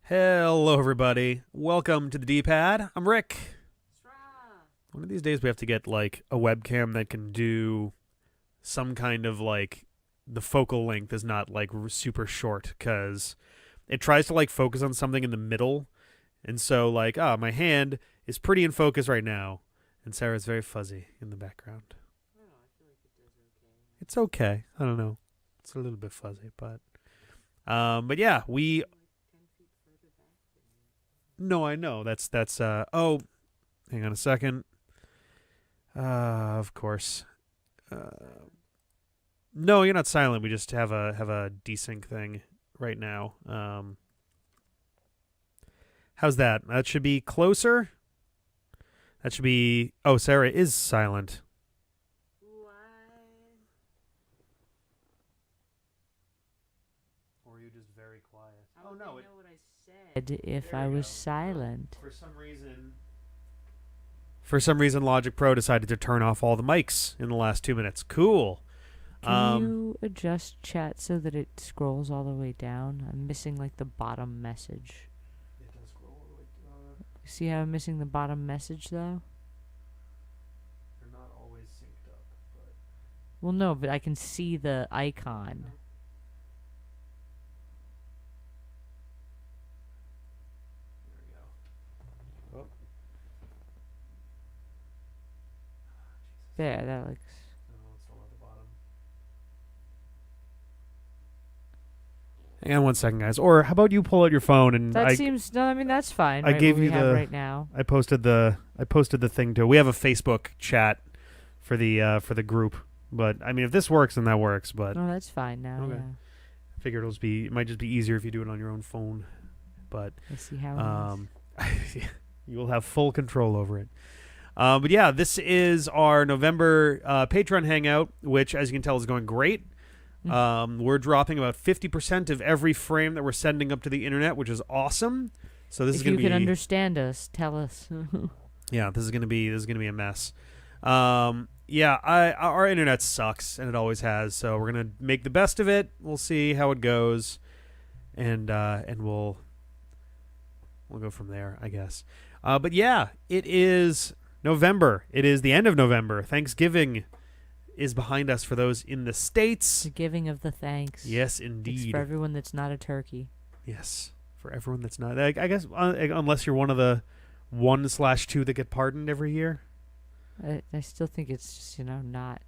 Hello, everybody. Welcome to the D-Pad. I'm Rick. One of these days we have to get, like, a webcam that can do some kind of, like, the focal length is not, like, super short, because it tries to, like, focus on something in the middle, and so, like, my hand is pretty in focus right now, and Sarah's very fuzzy in the background. Oh, I feel like it does okay. It's okay. I don't know. It's a little bit fuzzy, but yeah, we... No, I know. That's oh, hang on a second. Of course. No, you're not silent. We just have a desync thing right now. How's that? That should be closer. That should be... Oh, Sarah is silent. What? Or are you just very quiet? Oh, no. Know what I said if I was silent. For some reason, Logic Pro decided to turn off all the mics in the last 2 minutes. Cool. Can you adjust chat so that it scrolls all the way down? I'm missing, like, the bottom message. It does scroll all the way down. See how I'm missing the bottom message, though? They're not always synced up, but... Well, no, but I can see the icon. There we go. Oh. There, that looks... No, it's still at the bottom. Hang on one second, guys. Or how about you pull out your phone and That seems... No, I mean, that's fine. I gave what you we have the... right now. I posted the thing too. We have a Facebook chat for the group. But I mean, if this works, then that works. But No, that's fine now, Okay. yeah. I figured it might just be easier if you do it on your own phone. But I see how it is. you will have full control over it. But yeah, this is our November Patreon Hangout, which, as you can tell, is going great. We're dropping about 50% of every frame that we're sending up to the internet, which is awesome. So this is going to be... If you can understand us, tell us. Yeah, this is going to be a mess. Yeah, our internet sucks, and it always has. So we're gonna make the best of it. We'll see how it goes, and we'll go from there, I guess. But yeah, it is November. It is the end of November. Thanksgiving is behind us for those in the States. The giving of the thanks. Yes, indeed. It's for everyone that's not a turkey. Yes, for everyone that's not. I guess unless you're one of the 1/2 that get pardoned every year. I still think it's just, not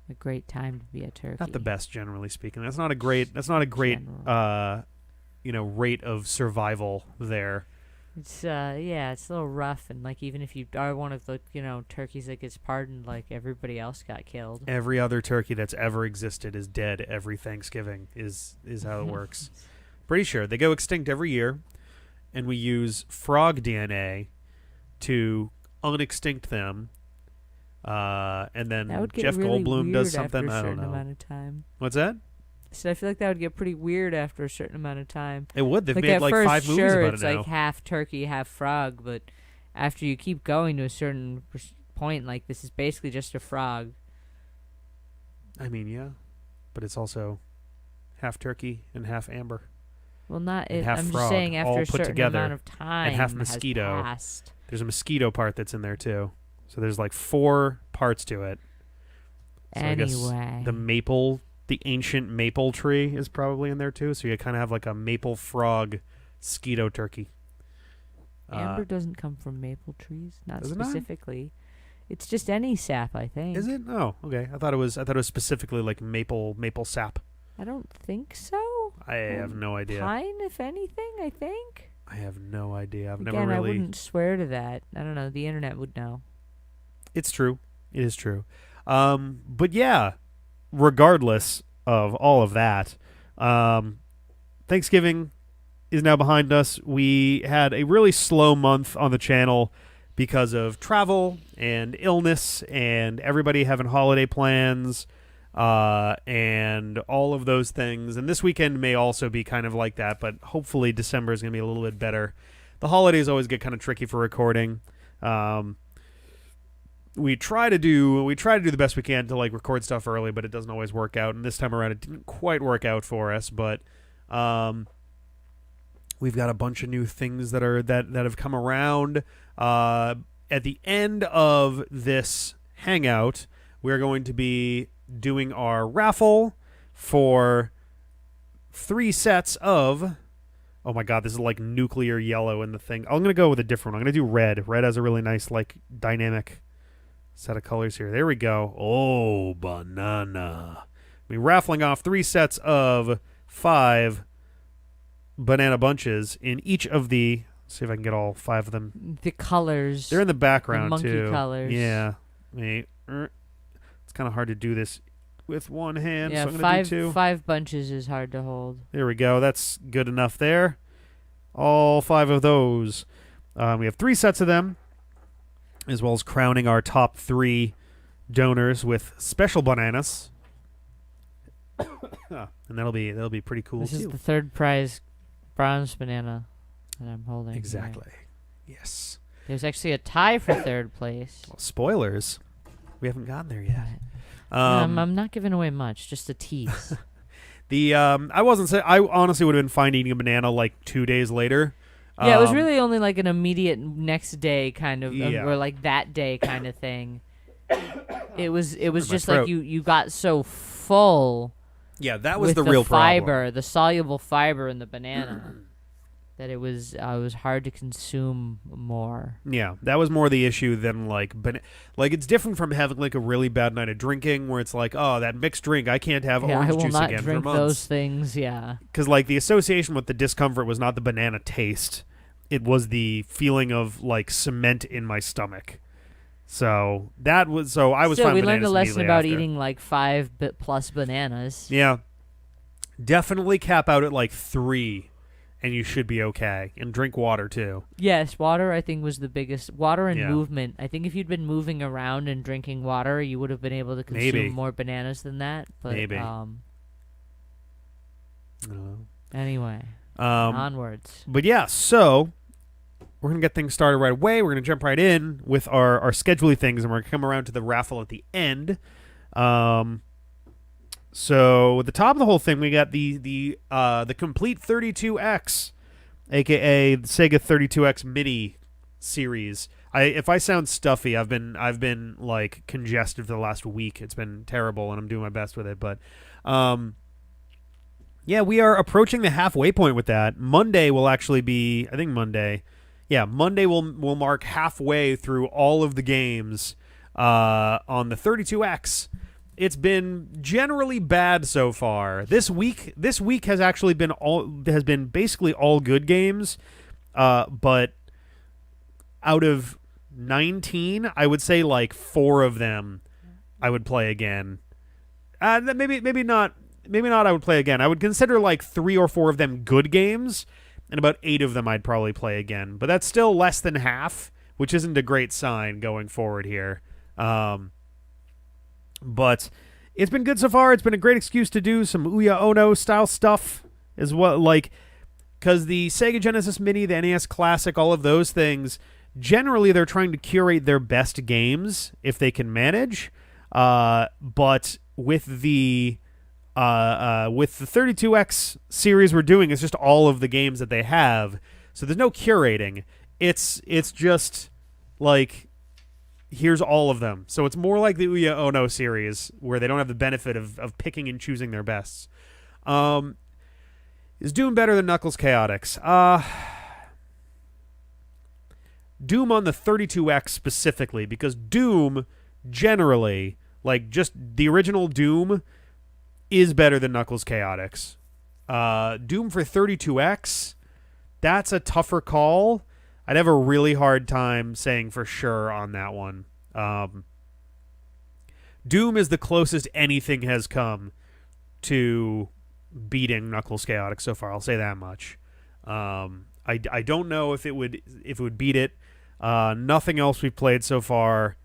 a great time to be a turkey. Not the best, generally speaking. That's not a great rate of survival there. It's it's a little rough, and like even if you are one of the turkeys that gets pardoned, like everybody else got killed. Every other turkey that's ever existed is dead every Thanksgiving is how it works. Pretty sure they go extinct every year, and we use frog DNA to unextinct them, and then That would get Jeff really Goldblum weird does something. after a I don't certain know. amount of time. What's that? So I feel like that would get pretty weird after a certain amount of time. It would. They've Like made at like first, 5 movies sure, about it's it now. like half turkey, half frog, but after you keep going to a certain point, like this is basically just a frog. I mean, yeah, but it's also half turkey and half amber. Well, not And it. half I'm frog, just saying all after a put certain together, amount of time half has mosquito. passed. There's a mosquito part that's in there too. So there's like 4 parts to it. So I guess Anyway, the ancient maple tree is probably in there too. So you kind of have like a maple frog skeeto turkey. amber doesn't come from maple trees, not Does it not? specifically. It's just any sap, I think. Is it? Oh, okay. I thought it was specifically like maple sap. I don't think so. I have no idea. Pine, if anything, I think. I have no idea. I've Again, never I really. wouldn't swear to that. I don't know. The internet would know. It's true. It is true. But yeah, regardless of all of that, Thanksgiving is now behind us. We had a really slow month on the channel because of travel and illness and everybody having holiday plans and all of those things. And this weekend may also be kind of like that, but hopefully December is going to be a little bit better. The holidays always get kind of tricky for recording. We try to do the best we can to like record stuff early, but it doesn't always work out. And this time around, it didn't quite work out for us. But We've got a bunch of new things that have come around. At the end of this Hangout, we're going to be doing our raffle for 3 sets of... Oh my god, this is like nuclear yellow in the thing. I'm going to go with a different one. I'm going to do red. Red has a really nice, like, dynamic set of colors here. There we go. Oh, banana. We're raffling off 3 sets of 5 banana bunches in each of the... See if I can get all 5 of them. The colors. They're in the background, the monkey too. colors. Yeah. It's kind of hard to do this with one hand, Yeah, so I'm going to do 2. 5 bunches is hard to hold. There we go. That's good enough there. All 5 of those. We have 3 sets of them, as well as crowning our top 3 donors with special bananas. And that'll be pretty cool, This too. is the 3rd prize bronze banana that I'm holding. Exactly. Here. Yes. There's actually a tie for 3rd place. Well, spoilers. We haven't gotten there yet. I'm not giving away much, just a tease. I wasn't saying... I honestly would have been fine eating a banana like 2 days later. Yeah, it was really only like an immediate next day kind of, Yeah. or like that day kind of thing. It was just throat. like you got so full. Yeah, that was with the real fiber, problem. the soluble fiber in the banana, that it was hard to consume more. Yeah, that was more the issue than like it's different from having like a really bad night of drinking where it's like, oh, that mixed drink, I can't have Yeah, orange I will juice not again drink for months. those things. Yeah, Because like the association with the discomfort was not the banana taste; it was the feeling of like cement in my stomach. So I was Still, fine. we learned a bananas lesson immediately about after. eating like 5 plus bananas. Yeah, definitely cap out at like 3, and you should be okay. And drink water too. Yes, water I think was the biggest. Water and Yeah. movement. I think if you'd been moving around and drinking water, you would have been able to consume Maybe. more bananas than that. But Maybe. Anyway, Um, onwards. But yeah, so we're going to get things started right away. We're going to jump right in with our schedule things, and we're going to come around to the raffle at the end. So at the top of the whole thing, we got the complete 32X, aka the Sega 32X Mini series. If I sound stuffy, I've been like congested for the last week. It's been terrible, and I'm doing my best with it. But yeah, we are approaching the halfway point with that. Monday will actually be, I think Monday. Yeah, Monday will mark halfway through all of the games on the 32X. It's been generally bad so far. This week has actually been basically all good games, but out of 19, I would say like 4 of them I would play again. Maybe not. I would play again. I would consider like 3 or 4 of them good games, and about 8 of them I'd probably play again. But that's still less than half, which isn't a great sign going forward here. But it's been good so far. It's been a great excuse to do some Ouya Ono style stuff as well, like, because the Sega Genesis Mini, the NES Classic, all of those things, generally they're trying to curate their best games if they can manage. But with the 32X series we're doing, it's just all of the games that they have, so there's no curating. It's just like, here's all of them. So it's more like the Ouya Ono series, where they don't have the benefit of picking and choosing their bests. Is Doom better than Knuckles Chaotix? Doom on the 32X specifically, because Doom generally, like just the original Doom, is better than Knuckles Chaotix. Doom for 32X, that's a tougher call. I'd have a really hard time saying for sure on that one. Doom is the closest anything has come to beating Knuckles Chaotix so far. I'll say that much. I don't know if it would beat it. Nothing else we've played so far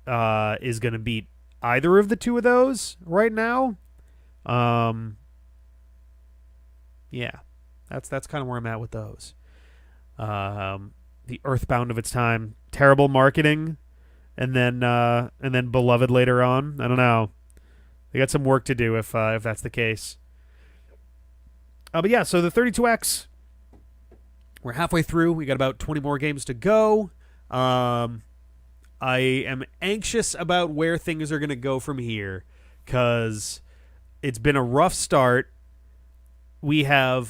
is going to beat either of the 2 of those right now. Yeah, that's kind of where I'm at with those. The Earthbound of its time, terrible marketing, and then Beloved later on. I don't know. They got some work to do if that's the case. But yeah, so the 32X, We're halfway through. We got about 20 more games to go. I am anxious about where things are going to go from here because it's been a rough start. We are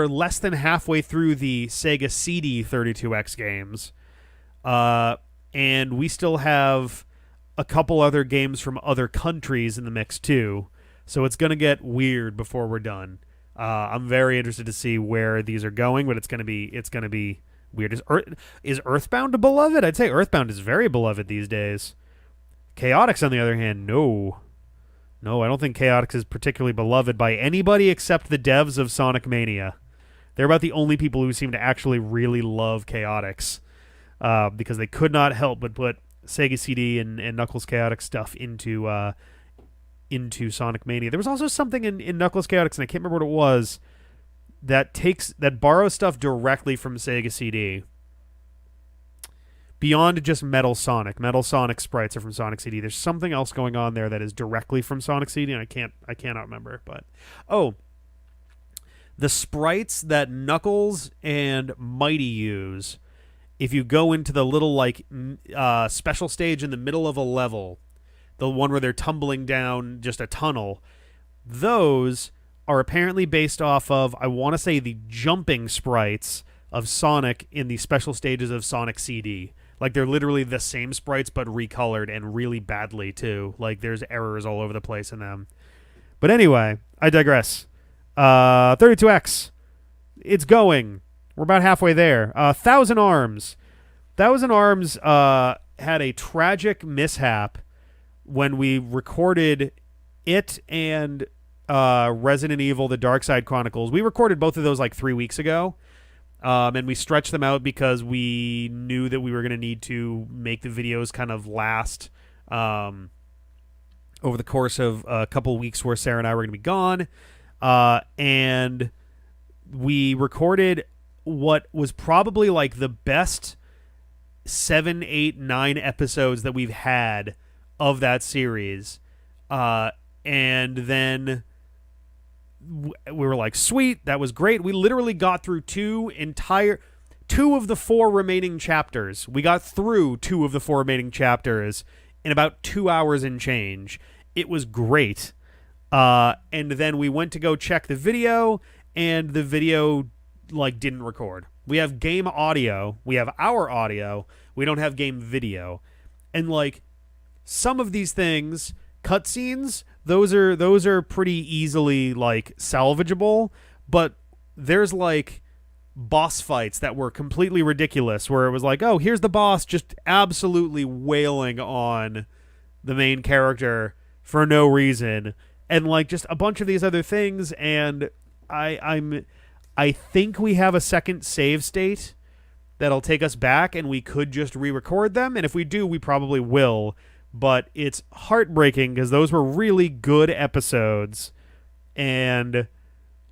less than halfway through the Sega CD 32X games, and we still have a couple other games from other countries in the mix too. So it's going to get weird before we're done. I'm very interested to see where these are going, but it's going to be weird. Is Earthbound beloved? I'd say Earthbound is very beloved these days. Chaotix, on the other hand, no. No, I don't think Chaotix is particularly beloved by anybody except the devs of Sonic Mania. They're about the only people who seem to actually really love Chaotix, because they could not help but put Sega CD and Knuckles Chaotix stuff into Sonic Mania. There was also something in Knuckles Chaotix, and I can't remember what it was, that borrows stuff directly from Sega CD. Beyond just Metal Sonic sprites are from Sonic CD. There's something else going on there that is directly from Sonic CD, and I cannot remember. But the sprites that Knuckles and Mighty use, if you go into the little special stage in the middle of a level, the one where they're tumbling down just a tunnel, those are apparently based off of, I want to say, the jumping sprites of Sonic in the special stages of Sonic CD. Like, they're literally the same sprites, but recolored, and really badly, too. Like, there's errors all over the place in them. But anyway, I digress. 32X. It's going. We're about halfway there. Thousand Arms. Thousand Arms had a tragic mishap when we recorded it and Resident Evil, The Dark Side Chronicles. We recorded both of those like 3 weeks ago. And we stretched them out because we knew that we were going to need to make the videos kind of last over the course of a couple weeks where Sarah and I were going to be gone. And we recorded what was probably like the best 7, 8, 9 episodes that we've had of that series. And then we were like, sweet, that was great. We literally got through two of the 4 remaining chapters. We got through 2 of the 4 remaining chapters in about 2 hours and change. It was great. And then we went to go check the video, and the video didn't record. We have game audio. We have our audio. We don't have game video. And some of these things, cutscenes, those are pretty easily salvageable, but there's boss fights that were completely ridiculous, where it was oh, here's the boss just absolutely wailing on the main character for no reason, and just a bunch of these other things. And I think we have a second save state that'll take us back, and we could just re-record them, and if we do, we probably will. But it's heartbreaking because those were really good episodes, and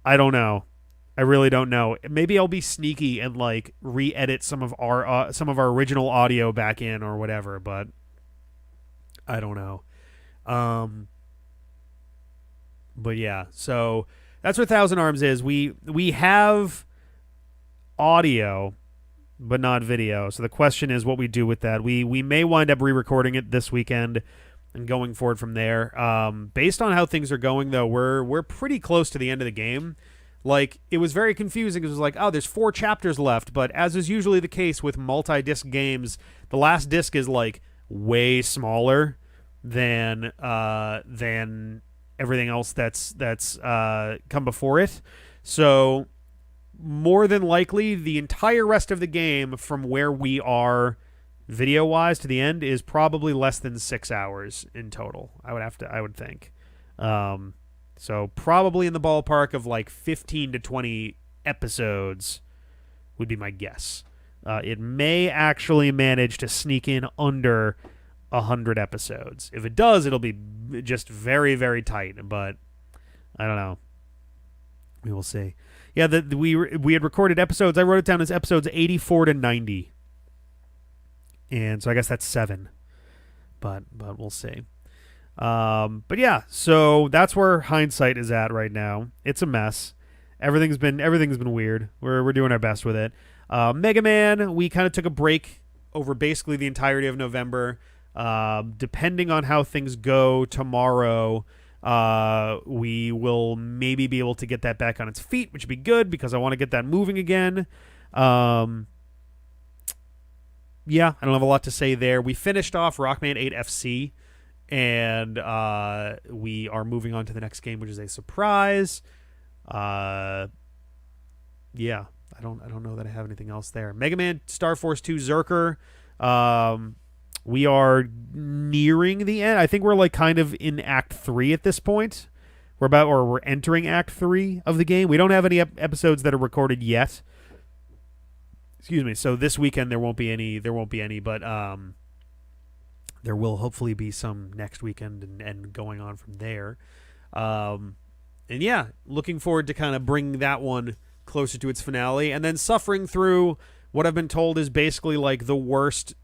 I don't know. I really don't know. Maybe I'll be sneaky and re-edit some of our original audio back in or whatever, but I don't know. But yeah, so that's what Thousand Arms is. We have audio, but not video. So the question is what we do with that. We may wind up re-recording it this weekend and going forward from there. Based on how things are going, though, we're pretty close to the end of the game. It was very confusing. It was oh, there's 4 chapters left, but as is usually the case with multi-disc games, the last disc is way smaller than everything else that's come before it. So more than likely, the entire rest of the game from where we are video-wise to the end is probably less than 6 hours in total. I would think. So probably in the ballpark of 15 to 20 episodes would be my guess. It may actually manage to sneak in under 100 episodes. If it does, it'll be just very, very tight, but I don't know. We will see. Yeah, we had recorded episodes. I wrote it down as episodes 84 to 90. And so I guess that's 7. But we'll see. But yeah, so that's where hindsight is at right now. It's a mess. everything's been weird. We're doing our best with it. Mega Man, we kind of took a break over basically the entirety of November. Depending on how things go tomorrow, we will maybe be able to get that back on its feet, which would be good because I want to get that moving again. Yeah, I don't have a lot to say there. We finished off Rockman 8 FC, and we are moving on to the next game, which is a surprise. Yeah, I don't know that I have anything else there. Mega Man Star Force 2 Zerker. We are nearing the end. I think we're like kind of in Act 3 at this point. We're entering Act 3 of the game. We don't have any episodes that are recorded yet. Excuse me. So this weekend there won't be any, but there will hopefully be some next weekend and going on from there. And yeah, looking forward to kind of bringing that one closer to its finale, and then suffering through what I've been told is basically like the worst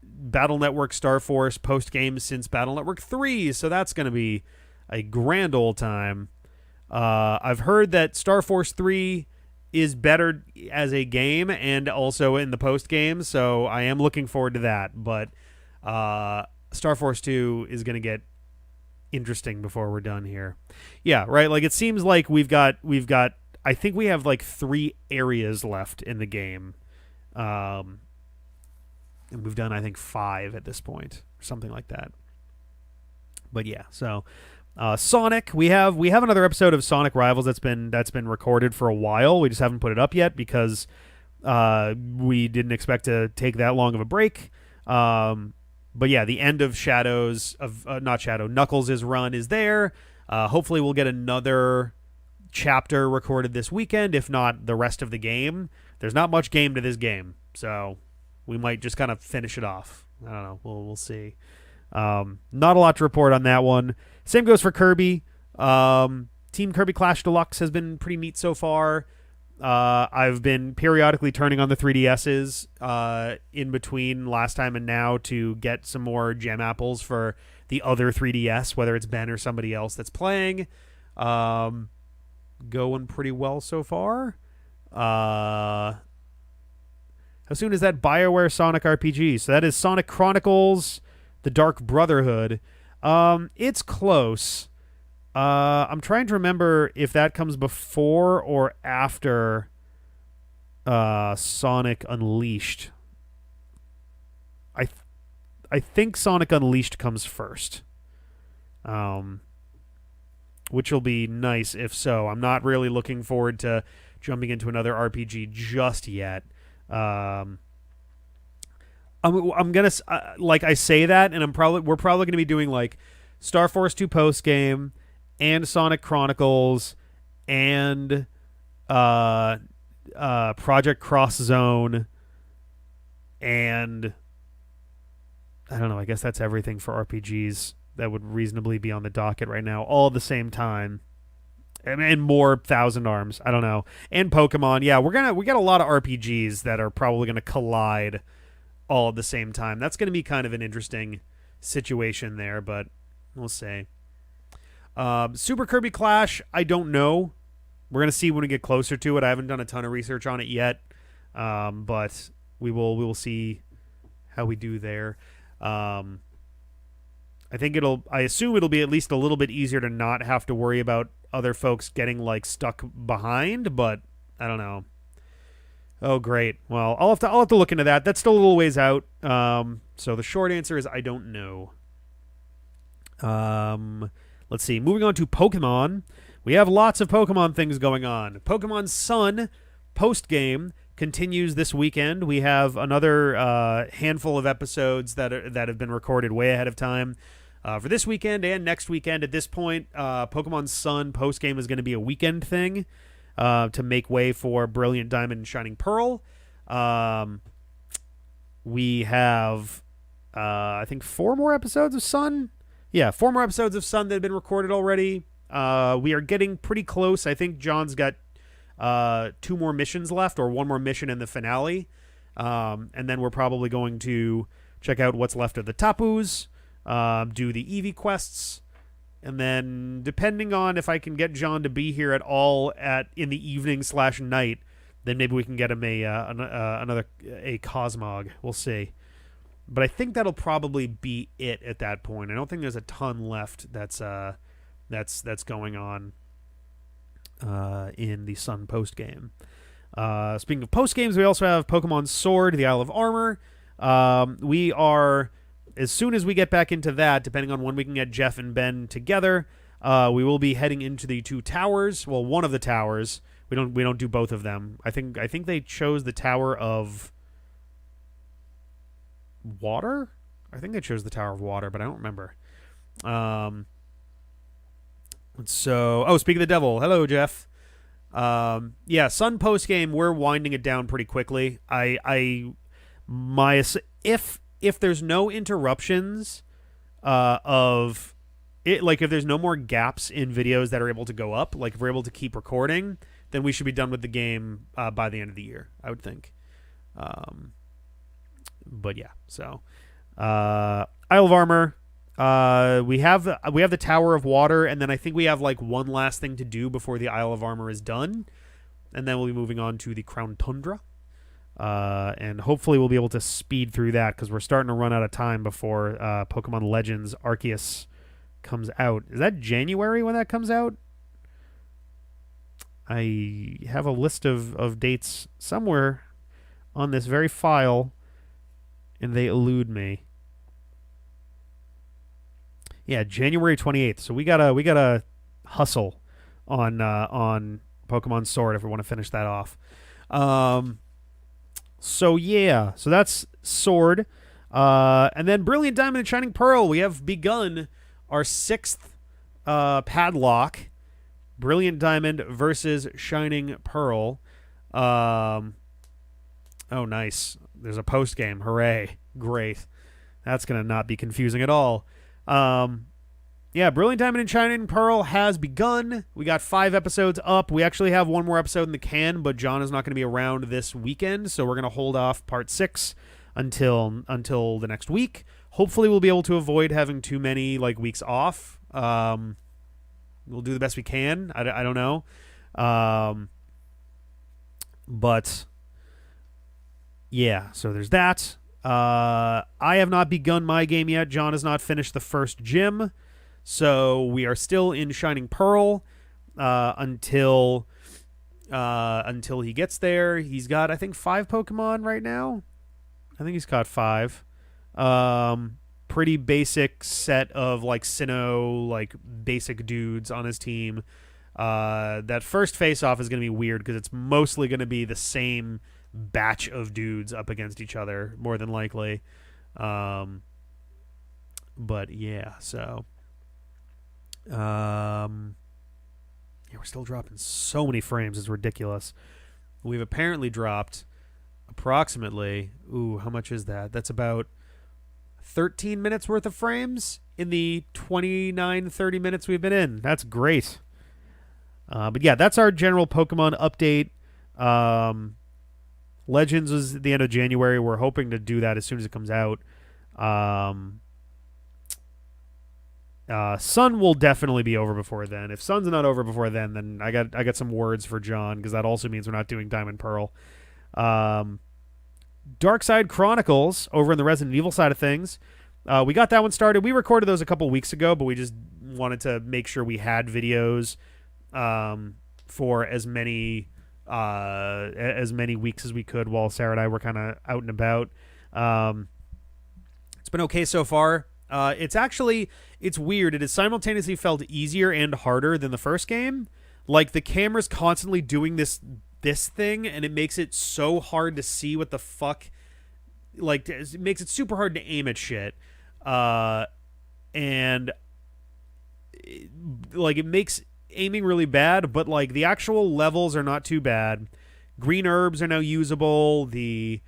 Battle Network Star Force post game since Battle Network 3. So that's going to be a grand old time. I've heard that Star Force 3 is better as a game and also in the post game, so I am looking forward to that. But Star Force 2 is going to get interesting before we're done here. Yeah, right. Like it seems like we've got. I think we have like 3 areas left in the game, and we've done I think 5 at this point, or something like that. But yeah, so. Sonic, we have another episode of Sonic Rivals that's been recorded for a while. We just haven't put it up yet because we didn't expect to take that long of a break. But yeah, the end of Knuckles' run is there. Hopefully we'll get another chapter recorded this weekend, if not the rest of the game. There's not much game to this game, so we might just kind of finish it off. I don't know. We'll see. Not a lot to report on that one. Same goes for Kirby. Team Kirby Clash Deluxe has been pretty neat so far. I've been periodically turning on the 3DSs in between last time and now to get some more gem apples for the other 3DS, whether it's Ben or somebody else that's playing. Going pretty well so far. How soon is that BioWare Sonic RPG? So that is Sonic Chronicles, The Dark Brotherhood. It's close. I'm trying to remember if that comes before or after Sonic Unleashed. I think Sonic Unleashed comes first. Which will be nice if so. I'm not really looking forward to jumping into another RPG just yet. I'm gonna like I say that, and we're probably gonna be doing like Star Force 2 post game and Sonic Chronicles and Project Cross Zone, and I don't know. I guess that's everything for RPGs that would reasonably be on the docket right now, all at the same time. And more Thousand Arms. I don't know. And Pokemon. Yeah, we got a lot of RPGs that are probably gonna collide all at the same time. That's going to be kind of an interesting situation there, but we'll see. Super Kirby Clash, I don't know. We're going to see when we get closer to it. I haven't done a ton of research on it yet, but we will see how we do there. I assume it'll be at least a little bit easier to not have to worry about other folks getting like stuck behind, but I don't know. Oh, great. Well, I'll have to look into that. That's still a little ways out. So the short answer is I don't know. Let's see. Moving on to Pokemon. We have lots of Pokemon things going on. Pokemon Sun post-game continues this weekend. We have another handful of episodes that have been recorded way ahead of time for this weekend and next weekend. At this point, Pokemon Sun post-game is going to be a weekend thing. To make way for Brilliant Diamond and Shining Pearl. We have, I think, 4 more episodes of Sun. Yeah, 4 more episodes of Sun that have been recorded already. We are getting pretty close. I think John's got 2 more missions left, or 1 more mission in the finale. And then we're probably going to check out what's left of the Tapus, do the Eevee quests, and then depending on if I can get John to be here at all in the evening/night, then maybe we can get him another Cosmog. We'll see. But I think that'll probably be it at that point. I don't think there's a ton left that's going on in the Sun post game. Speaking of post games, we also have Pokemon Sword, the Isle of Armor. We are, as soon as we get back into that, depending on when we can get Jeff and Ben together, we will be heading into the 2 towers. Well, one of the towers. We don't do both of them. I think they chose the Tower of Water. I think they chose the Tower of Water, but I don't remember. So, speak of the devil. Hello, Jeff. Sun post game. We're winding it down pretty quickly. If there's no interruptions of it, like if there's no more gaps in videos that are able to go up, like if we're able to keep recording, then we should be done with the game by the end of the year, I would think. But yeah, so Isle of Armor. We have the Tower of Water, and then I think we have like one last thing to do before the Isle of Armor is done, and then we'll be moving on to the Crown Tundra. And hopefully we'll be able to speed through that because we're starting to run out of time before Pokemon Legends Arceus comes out. Is that January when that comes out? I have a list of dates somewhere on this very file, and they elude me. Yeah, January 28th. So we gotta hustle on Pokemon Sword if we want to finish that off. So that's Sword, and then Brilliant Diamond and Shining Pearl. We have begun our 6th padlock. Brilliant Diamond versus Shining Pearl. Oh, nice. There's a post game. Hooray! Great. That's gonna not be confusing at all. Brilliant Diamond and Shining Pearl has begun. We got 5 episodes up. We actually have one more episode in the can, but John is not going to be around this weekend, so we're going to hold off part 6 until the next week. Hopefully we'll be able to avoid having too many weeks off. We'll do the best we can. I don't know. But yeah, so there's that. I have not begun my game yet. John has not finished the first gym. So we are still in Shining Pearl until he gets there. He's got, I think, 5 Pokemon right now. I think he's caught 5. Pretty basic set of Sinnoh, basic dudes on his team. That first face-off is going to be weird because it's mostly going to be the same batch of dudes up against each other, more than likely. But yeah, so... we're still dropping so many frames. It's ridiculous. We've apparently dropped approximately, how much is that? That's about 13 minutes worth of frames in the 29-30 minutes we've been in. That's great. But yeah, that's our general Pokemon update. Legends was at the end of January. We're hoping to do that as soon as it comes out. Sun will definitely be over before then. If Sun's not over before then I got some words for John, because that also means we're not doing Diamond Pearl. Dark Side Chronicles over in the Resident Evil side of things. We got that one started. We recorded those a couple weeks ago, but we just wanted to make sure we had videos for as many weeks as we could while Sarah and I were kind of out and about. It's been okay so far. It's weird. It has simultaneously felt easier and harder than the first game. The camera's constantly doing this thing, and it makes it so hard to see what the fuck. It makes it super hard to aim at shit. And it makes aiming really bad, but the actual levels are not too bad. Green herbs are now usable. The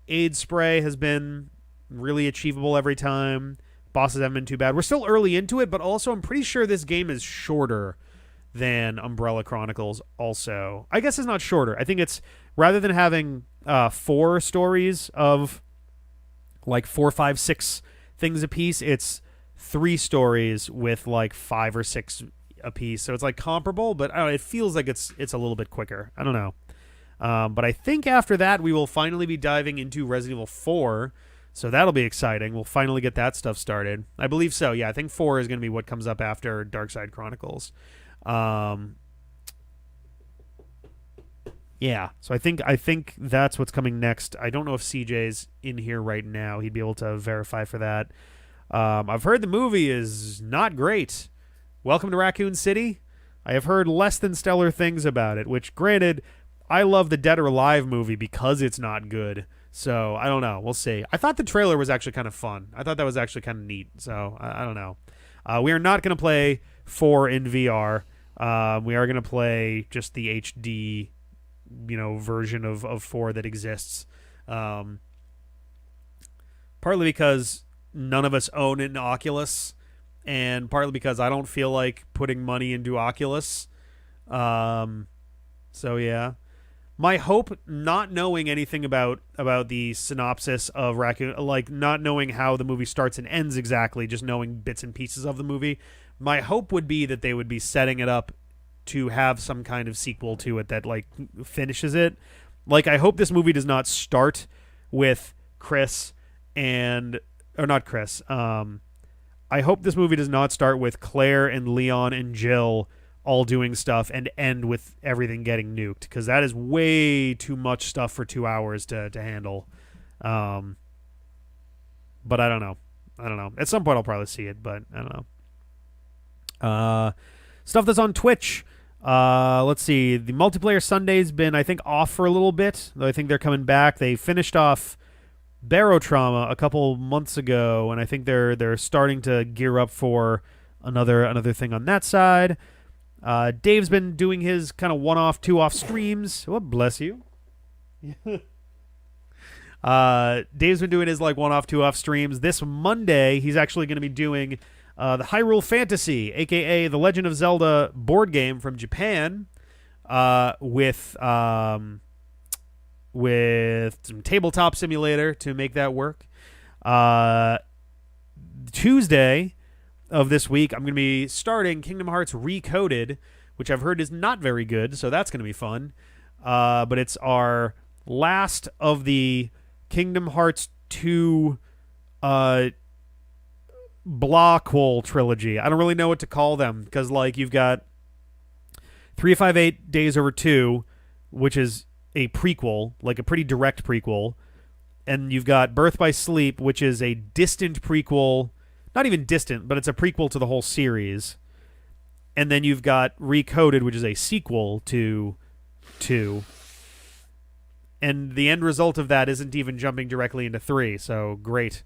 aid spray has been really achievable every time. Bosses haven't been too bad. We're still early into it, but also I'm pretty sure this game is shorter than Umbrella Chronicles also. I guess it's not shorter. I think it's, rather than having 4 stories of 4, 5, 6 things a piece, it's 3 stories with like 5 or 6 a piece. So it's like comparable, but I don't know, it feels like it's a little bit quicker. I don't know. But I think after that we will finally be diving into Resident Evil 4. So that'll be exciting. We'll finally get that stuff started. I believe so. Yeah, I think 4 is going to be what comes up after Darkside Chronicles. Yeah, so I think that's what's coming next. I don't know if CJ's in here right now. He'd be able to verify for that. I've heard the movie is not great. Welcome to Raccoon City. I have heard less than stellar things about it, which, granted, I love the Dead or Alive movie because it's not good. So, I don't know. We'll see. I thought the trailer was actually kind of fun. I thought that was actually kind of neat. So, I don't know. We are not going to play 4 in VR. We are going to play just the HD, version of 4 that exists. Partly because none of us own an Oculus, and partly because I don't feel like putting money into Oculus. So, yeah. My hope, not knowing anything about the synopsis of Raccoon, like not knowing how the movie starts and ends exactly, just knowing bits and pieces of the movie, my hope would be that they would be setting it up to have some kind of sequel to it that like finishes it. Like, I hope this movie does not start with Chris or not Chris. I hope this movie does not start with Claire and Leon and Jill all doing stuff and end with everything getting nuked, because that is way too much stuff for 2 hours to handle. But I don't know. At some point I'll probably see it, but I don't know. Stuff that's on Twitch. Let's see. The multiplayer Sunday's been, I think, off for a little bit, though I think they're coming back. They finished off Barotrauma a couple months ago, and I think they're starting to gear up for another thing on that side. Dave's been doing his kind of one-off, two-off streams. Oh, bless you. Dave's been doing his like one-off, two-off streams. This Monday, he's actually going to be doing the Hyrule Fantasy, a.k.a. the Legend of Zelda board game from Japan, with some tabletop simulator to make that work. Tuesday of this week, I'm going to be starting Kingdom Hearts Recoded, which I've heard is not very good, so that's going to be fun. But it's our last of the Kingdom Hearts 2 Blahquol trilogy. I don't really know what to call them, because like you've got 358 Days Over 2, which is a prequel, like a pretty direct prequel, and you've got Birth by Sleep, which is a distant prequel. Not even distant, but it's a prequel to the whole series. And then you've got Recoded, which is a sequel to 2. And the end result of that isn't even jumping directly into 3, so great.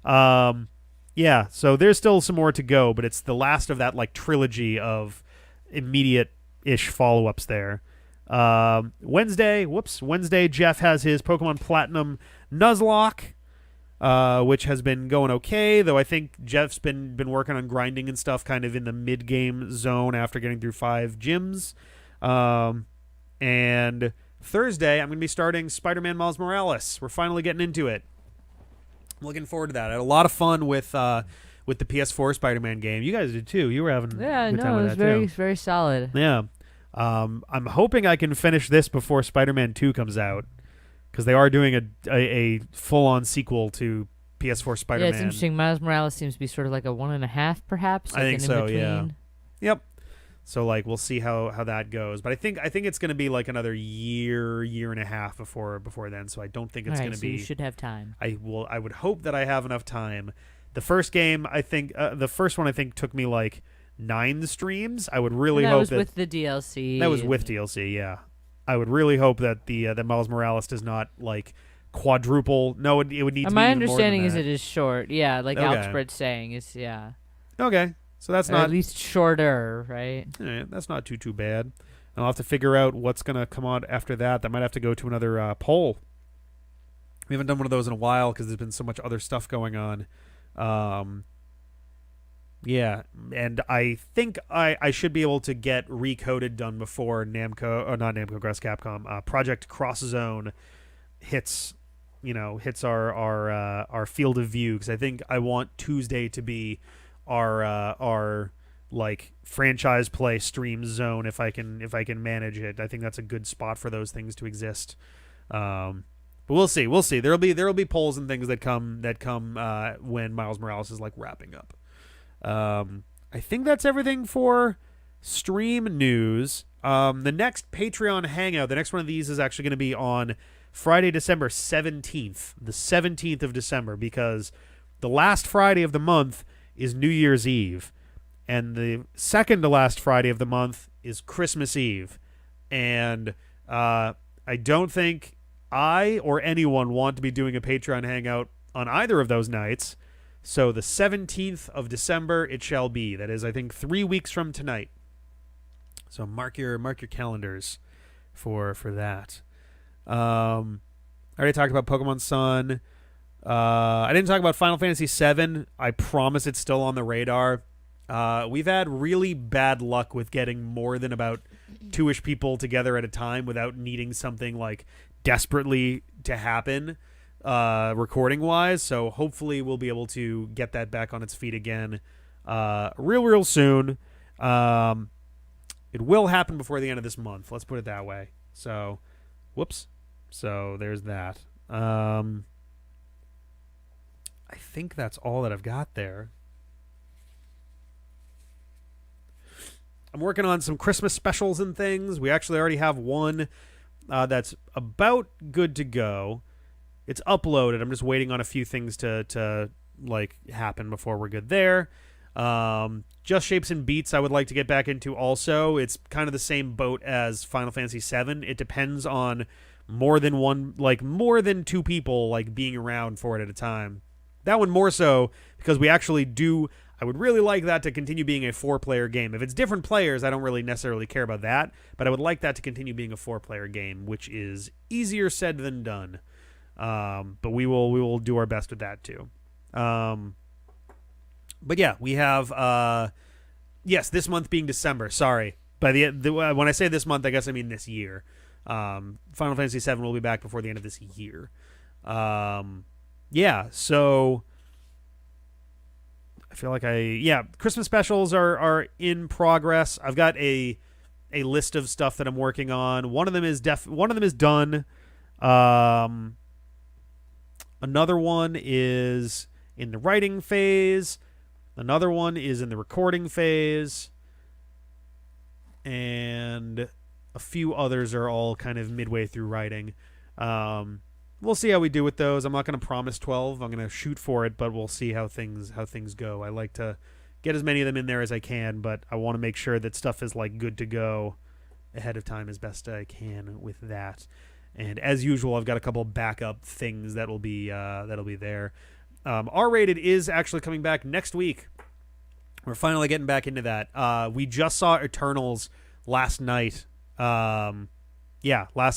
Yeah, so there's still some more to go, but it's the last of that like trilogy of immediate-ish follow-ups there. Wednesday, Jeff has his Pokemon Platinum Nuzlocke, which has been going okay, though I think Jeff's been working on grinding and stuff kind of in the mid-game zone after getting through 5 gyms. And Thursday, I'm going to be starting Spider-Man Miles Morales. We're finally getting into it. I'm looking forward to that. I had a lot of fun with the PS4 Spider-Man game. You guys did too. You were having a good time with that, it was very solid. Yeah. I'm hoping I can finish this before Spider-Man 2 comes out, because they are doing a full-on sequel to PS4 Spider-Man. Yeah, it's interesting. Miles Morales seems to be sort of like a 1.5, perhaps. Like I think so, yeah. between. Yep. So, like, we'll see how that goes. But I think it's going to be like another year and a half before then. So I don't think it's going to be. You should have time. I would hope that I have enough time. The first game, I think, the first one I think took me like 9 streams. I would really hope that. That was with the DLC. That was with DLC, yeah. I would really hope that that Miles Morales does not like quadruple. No, it would need to be. My even understanding more than is that. it is short. Yeah, like Okay. Altspread's saying is Okay, so that's or not at least shorter, right? that's not too bad. I'll have to figure out what's gonna come out after that. That might have to go to another poll. We haven't done one of those in a while because there's been so much other stuff going on. Yeah, and I think I should be able to get Recoded done before Capcom, Project Cross Zone hits our field of view, because I think I want Tuesday to be our like franchise play stream zone if I can manage it. I think that's a good spot for those things to exist. But we'll see. There'll be polls and things that come when Miles Morales is like wrapping up. I think that's everything for stream news. The next Patreon Hangout, the next one of these is actually going to be on Friday, December 17th, the 17th of December, because the last Friday of the month is New Year's Eve, and the second to last Friday of the month is Christmas Eve. And I don't think I or anyone want to be doing a Patreon Hangout on either of those nights. So the 17th of December it shall be. That is, I think, 3 weeks from tonight. So mark your calendars for that. I already talked about Pokemon Sun. I didn't talk about Final Fantasy VII. I promise it's still on the radar. We've had really bad luck with getting more than about 2-ish people together at a time without needing something like desperately to happen recording wise. So hopefully we'll be able to get that back on its feet again real soon. It will happen before the end of this month. Let's put it that way. So, whoops. So there's that. I think that's all that I've got there. I'm working on some Christmas specials and things. We actually already have one that's about good to go. It's uploaded. I'm just waiting on a few things to like happen before we're good there. Just Shapes and Beats I would like to get back into also. It's kind of the same boat as Final Fantasy VII. It depends on more than 2 people like being around for it at a time. That one more so because we actually do. I would really like that to continue being a 4-player game. If it's different players, I don't really necessarily care about that, but I would like that to continue being a 4-player game, which is easier said than done. But we will do our best with that too. But yeah, we have yes, this month being December. Sorry, by the when I say this month, I guess I mean this year. Final Fantasy VII will be back before the end of this year. Yeah, so I feel like Christmas specials are in progress. I've got a list of stuff that I'm working on. One of them is done. Another one is in the writing phase. Another one is in the recording phase. And a few others are all kind of midway through writing. We'll see how we do with those. I'm not going to promise 12. I'm going to shoot for it, but we'll see how things go. I like to get as many of them in there as I can, but I want to make sure that stuff is like good to go ahead of time as best I can with that. And as usual, I've got a couple backup things that'll be there. R-Rated is actually coming back next week. We're finally getting back into that. We just saw Eternals last night. Last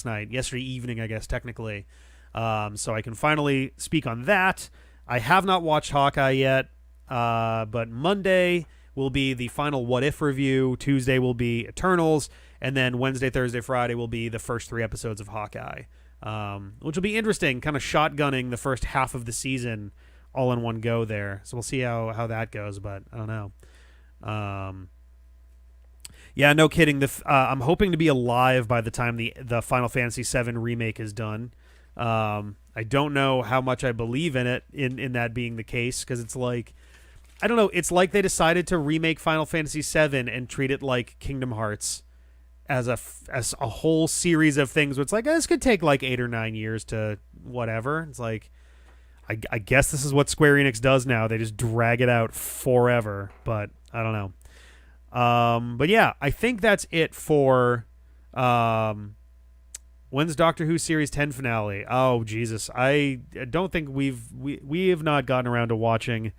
night. Yesterday evening, I guess, technically. So I can finally speak on that. I have not watched Hawkeye yet, but Monday will be the final What If review. Tuesday will be Eternals. And then Wednesday, Thursday, Friday will be the first 3 episodes of Hawkeye, which will be interesting, kind of shotgunning the first half of the season all in one go there. So we'll see how that goes, but I don't know. Yeah, no kidding. I'm hoping to be alive by the time the Final Fantasy VII Remake is done. I don't know how much I believe in it, in that being the case, because it's like, I don't know, it's like they decided to remake Final Fantasy VII and treat it like Kingdom Hearts as a whole series of things where it's like, this could take like 8 or 9 years to whatever. It's like, I guess this is what Square Enix does now. They just drag it out forever, but I don't know. But yeah, I think that's it for when's Doctor Who Series 10 finale? Oh Jesus, I don't think we have not gotten around to watching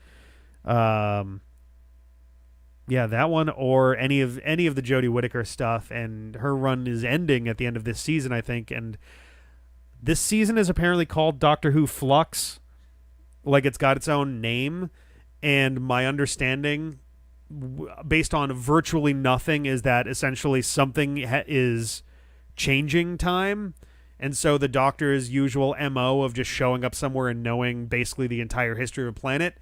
that one or any of the Jodie Whittaker stuff, and her run is ending at the end of this season, I think, and this season is apparently called Doctor Who Flux, like it's got its own name, and my understanding based on virtually nothing is that essentially something is changing time, and so the Doctor's usual MO of just showing up somewhere and knowing basically the entire history of a planet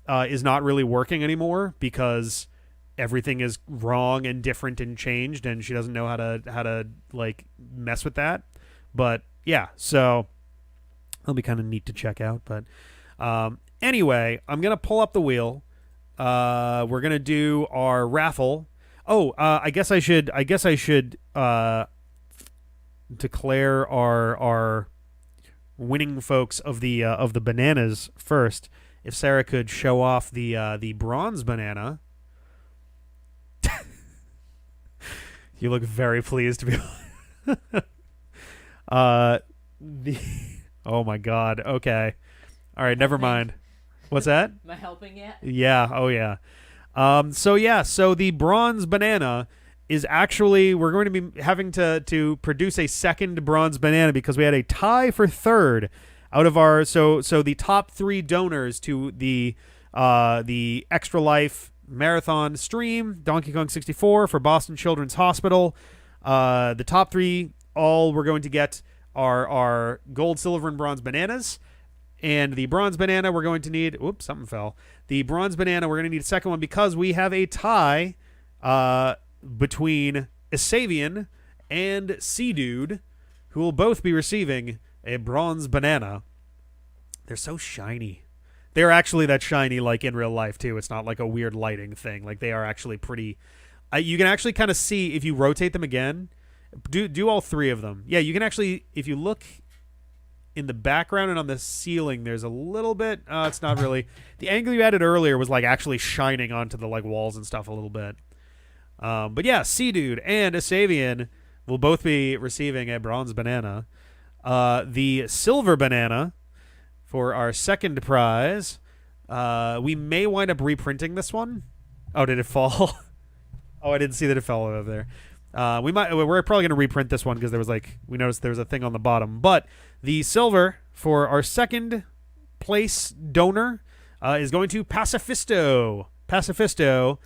is not really working anymore because everything is wrong and different and changed, and she doesn't know how to like mess with that. But yeah, so it'll be kind of neat to check out. But anyway, I'm gonna pull up the wheel. We're gonna do our raffle. Oh, I guess I should declare our winning folks of the bananas first. If Sarah could show off the bronze banana. You look very pleased to be. Oh my God. Okay. All right. Never mind. What's that? Am I helping yet? Yeah. Oh yeah. So the bronze banana is actually, we're going to be having to produce a second bronze banana because we had a tie for third out of our so the top 3 donors to the Extra Life Marathon stream, Donkey Kong 64 for Boston Children's Hospital. The top 3 all we're going to get are gold, silver, and bronze bananas. And the bronze banana we're going to need... Oops, something fell. The bronze banana we're going to need a second one because we have a tie between Isavian and Sea-Dude, who will both be receiving a bronze banana. They're so shiny. They're actually that shiny like in real life, too. It's not like a weird lighting thing. Like, they are actually pretty... you can actually kind of see if you rotate them again. Do all 3 of them. Yeah, you can actually... If you look... in the background and on the ceiling, there's a little bit. It's not really. The angle you added earlier was like actually shining onto the like walls and stuff a little bit. But yeah, Sea-Dude and Isavian will both be receiving a bronze banana. The silver banana for our second prize. We may wind up reprinting this one. Oh, did it fall? Oh, I didn't see that it fell over there. We're probably going to reprint this one because we noticed there was a thing on the bottom. But the silver for our second place donor is going to Pacifisto. Pacifisto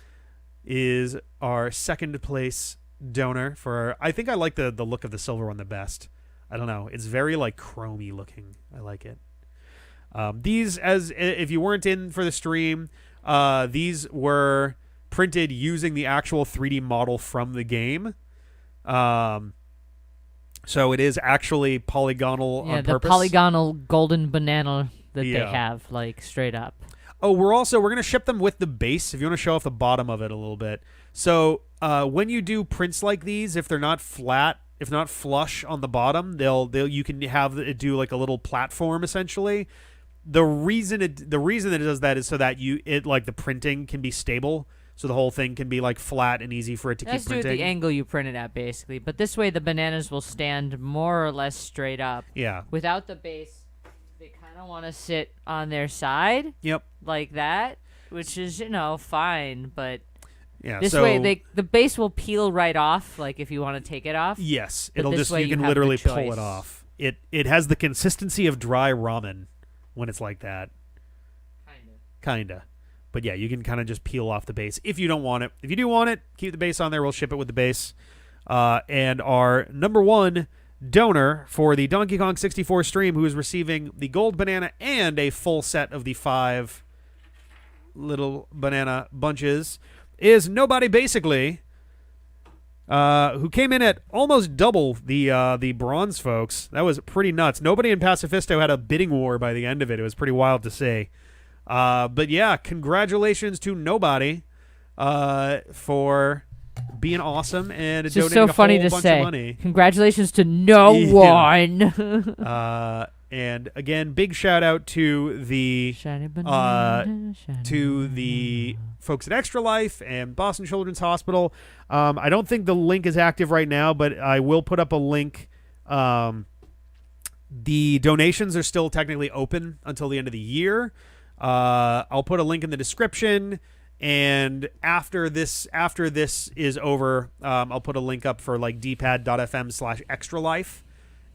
is our second place donor for. I think I like the look of the silver one the best. I don't know. It's very like chromy looking. I like it. These, as if you weren't in for the stream, these were printed using the actual 3D model from the game. So it is actually polygonal on purpose. The polygonal golden banana that they have, like, straight up. Oh, we're going to ship them with the base, if you want to show off the bottom of it a little bit. So when you do prints like these, if they're not flat, if not flush on the bottom, you can have it do like a little platform, essentially. The reason that it does that is so that the printing can be stable. So the whole thing can be like flat and easy for it to keep printing. Let's do it the angle you printed at, basically. But this way the bananas will stand more or less straight up. Yeah. Without the base, they kind of want to sit on their side. Yep. Like that, which is, fine. But yeah, this way the base will peel right off, like if you want to take it off. Yes. But you can literally pull it off. It has the consistency of dry ramen when it's like that. Kinda. But yeah, you can kind of just peel off the base if you don't want it. If you do want it, keep the base on there. We'll ship it with the base. And our number 1 donor for the Donkey Kong 64 stream, who is receiving the gold banana and a full set of the 5 little banana bunches, is nobody basically, who came in at almost double the bronze folks. That was pretty nuts. Nobody in Pacifisto had a bidding war by the end of it. It was pretty wild to see. But yeah, congratulations to nobody for being awesome and it's donating so a funny whole to bunch say. of money. Congratulations to no one. And again, big shout out to the folks at Extra Life and Boston Children's Hospital. I don't think the link is active right now, but I will put up a link. The donations are still technically open until the end of the year. I'll put a link in the description, and after this is over, I'll put a link up for like dpad.fm/extralife,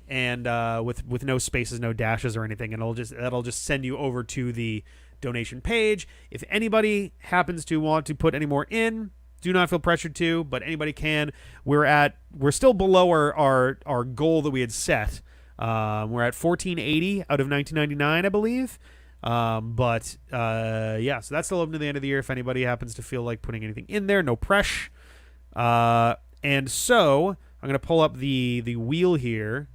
and with no spaces, no dashes or anything, and that'll just send you over to the donation page. If anybody happens to want to put any more in, do not feel pressured to, but anybody can. We're still below our goal that we had set. We're at 1480 out of 1999, I believe. But yeah, so that's still open to the end of the year if anybody happens to feel like putting anything in there. No pressure. And so I'm going to pull up the wheel here.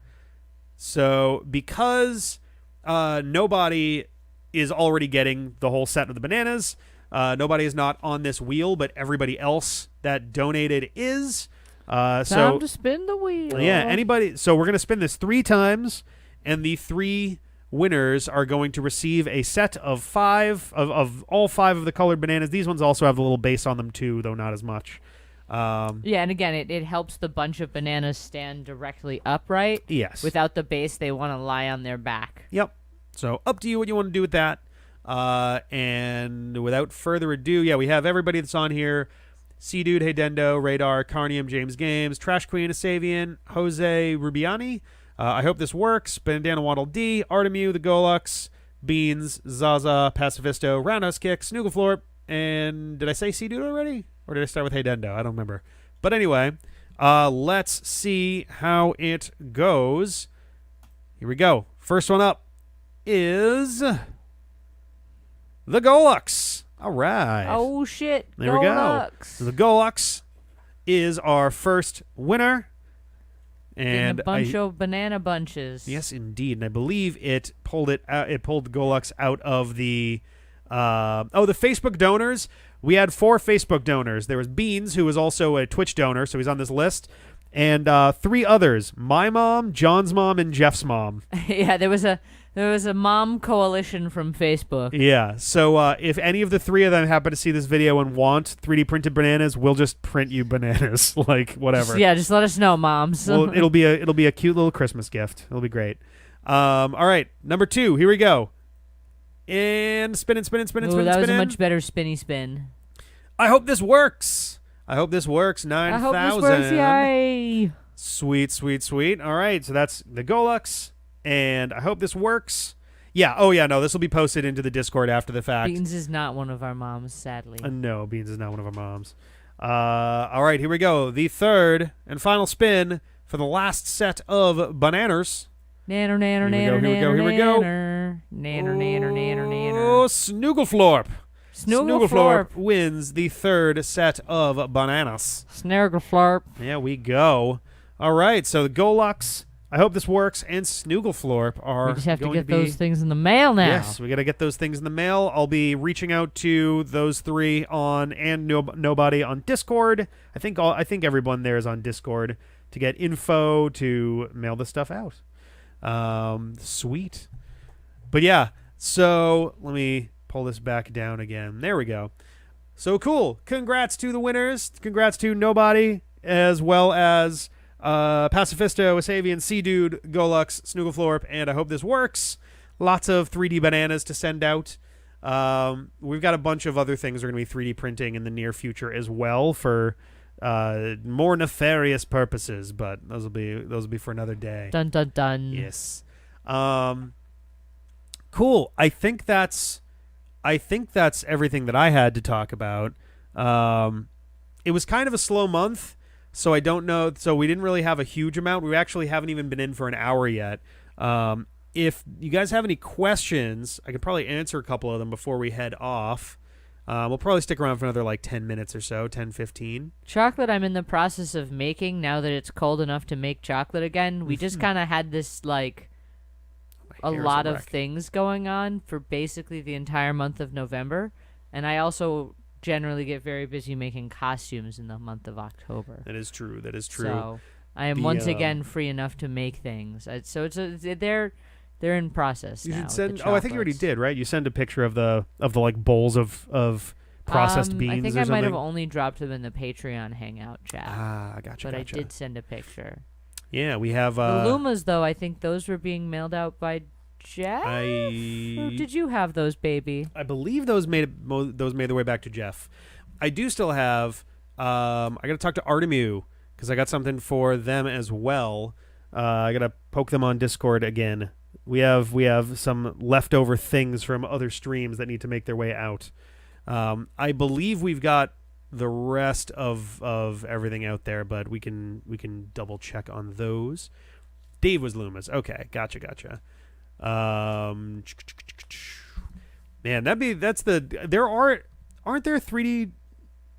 So because nobody is already getting the whole set of the bananas, nobody is not on this wheel, but everybody else that donated is. Time to spin the wheel. Yeah, anybody. So we're going to spin this 3 times, and the 3 winners are going to receive a set of 5 of all 5 of the colored bananas. These ones also have a little base on them too, though not as much. Yeah, and again, it helps the bunch of bananas stand directly upright. Yes. Without the base, they want to lie on their back. Yep. So up to you what you want to do with that. And without further ado, yeah, we have everybody that's on here. C-Dude, Heydendo, Radar, Carnium, James Games, Trash Queen, Asavian, Jose Rubiani. I hope this works. Bandana Waddle D, Artemu, The Deluxe, Beans, Zaza, Pacifisto, Roundhouse Kick, Snoogleflorp, and did I say C-Dude already? Or did I start with Heydendo? I don't remember. But anyway, let's see how it goes. Here we go. First one up is The Deluxe. All right. Oh, shit. There we go. Deluxe. So the Deluxe is our first winner. And a bunch of banana bunches. Yes, indeed. And I believe it pulled it out. It pulled Deluxe out of the the Facebook donors. We had 4 Facebook donors. There was Beans, who was also a Twitch donor, so he's on this list, and 3 others: my mom, John's mom, and Jeff's mom. Yeah, there was a mom coalition from Facebook. Yeah. So if any of the 3 of them happen to see this video and want 3D printed bananas, we'll just print you bananas, like whatever. Yeah, just let us know, moms. Well, it'll be a cute little Christmas gift. It'll be great. All right, number 2. Here we go. And spinning. That was a much better spinny spin. I hope this works. 9,000. I hope this works, yay. Sweet. All right, so that's the Deluxe, and I hope this works. Yeah, oh yeah, no, this will be posted into the Discord after the fact. Beans is not one of our moms, sadly. No, Beans is not one of our moms. All right, here we go. The third and final spin for the last set of bananas. Nanner. Here we go. Nanner. Oh, Snoogleflorp. Snoogleflorp wins the third set of bananas. Snoogleflorp. Yeah, we go. All right, so the Deluxe, I hope this works, and Snoogleflorp are We just have to going get be, those things in the mail now. Yes, we got to get those things in the mail. I'll be reaching out to those 3 on and nobody on Discord. I think everyone there is on Discord to get info to mail the stuff out. Sweet. But yeah, so let me pull this back down again. There we go. So cool. Congrats to the winners. Congrats to Nobody, as well as Pacifisto, Asavian, C-Dude, Deluxe, Snoogleflorp, and I hope this works. Lots of 3D bananas to send out. We've got a bunch of other things we're going to be 3D printing in the near future as well for more nefarious purposes, but those will be for another day. Dun dun dun. Yes. Cool. I think that's everything that I had to talk about. It was kind of a slow month, so I don't know. So we didn't really have a huge amount. We actually haven't even been in for an hour yet. If you guys have any questions, I could probably answer a couple of them before we head off. We'll probably stick around for another like 10 minutes or so, 10, 15. Chocolate I'm in the process of making now that it's cold enough to make chocolate again. We just kind of had this like a lot of things going on for basically the entire month of November. And I also generally get very busy making costumes in the month of October. That is true. So I am once again free enough to make things. So they're in process you now. Should send. Oh, I think you already did, right? You send a picture of the like bowls of processed beans. I think or I something. might have only dropped them in the Patreon Hangout chat. I gotcha. But I did send a picture. Yeah, we have the Lumas though. I think those were being mailed out by Jeff. Or did you have those, baby? I believe those made their way back to Jeff. I do still have. I got to talk to Artemu because I got something for them as well. I got to poke them on Discord again. We have some leftover things from other streams that need to make their way out. I believe we've got the rest of everything out there, but we can double check on those. Dave was Lumas. Okay, gotcha. Man, aren't there 3D,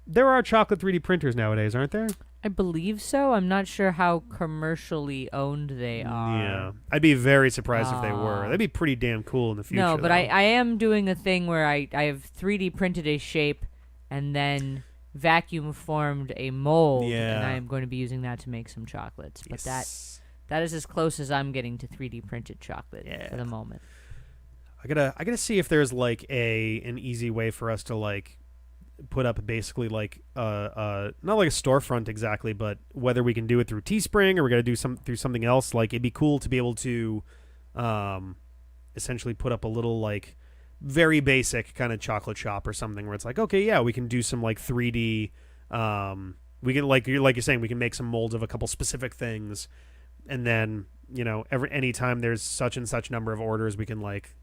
there are chocolate 3D printers nowadays, aren't there? I believe so. I'm not sure how commercially owned they are. Yeah. I'd be very surprised if they were. That'd be pretty damn cool in the future. No, but though. I am doing a thing where I have 3D printed a shape and then vacuum formed a mold, and I am going to be using that to make some chocolates. But that is as close as I'm getting to 3D printed chocolate for the moment. I gotta see if there's like an easy way for us to like put up basically like not like a storefront exactly, but whether we can do it through Teespring or we're gonna do through something else. Like it'd be cool to be able to essentially put up a little like very basic kind of chocolate shop or something where it's like, okay, yeah, we can do some like 3D. We can like you're saying, we can make some molds of a couple specific things, and then anytime there's such and such number of orders, we can like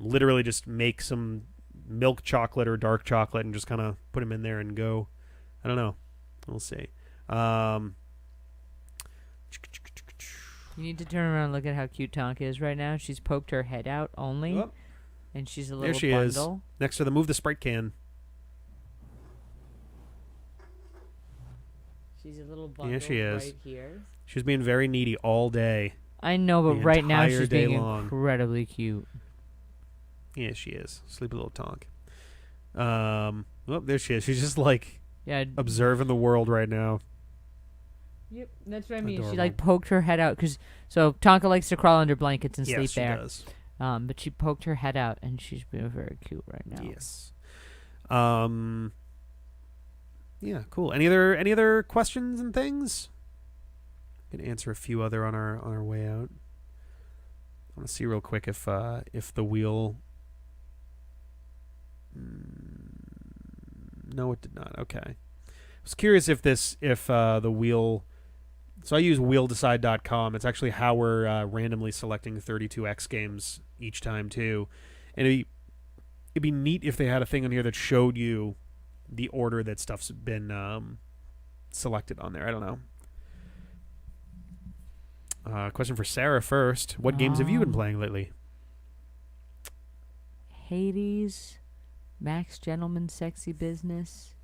literally just make some milk chocolate or dark chocolate and just kind of put them in there and go. I don't know. We'll see. You need to turn around and look at how cute Tonka is right now. She's poked her head out only, and she's a little there she bundle. Is. Next to the Move the Sprite can. She's a little bundle she is. right here. She's being very needy all day. I know, but right now she's being long. incredibly cute. Yeah, she is. Sleepy little Tonk. There she is. She's just like observing the world right now. Yep, that's what I mean. Adorable. She like poked her head out so Tonka likes to crawl under blankets and sleep there. Yes, she does. But she poked her head out and she's being very cute right now. Yes. Yeah, cool. Any other questions and things? I can answer a few other on our way out. I want to see real quick if the wheel. No, it did not. Okay. I was curious if the wheel. So I use wheeldecide.com. It's actually how we're randomly selecting 32X games each time too, and it'd be neat if they had a thing on here that showed you the order that stuff's been selected on there. I don't know. Question for Sarah first. What games have you been playing lately? Hades, Max Gentleman Sexy Business.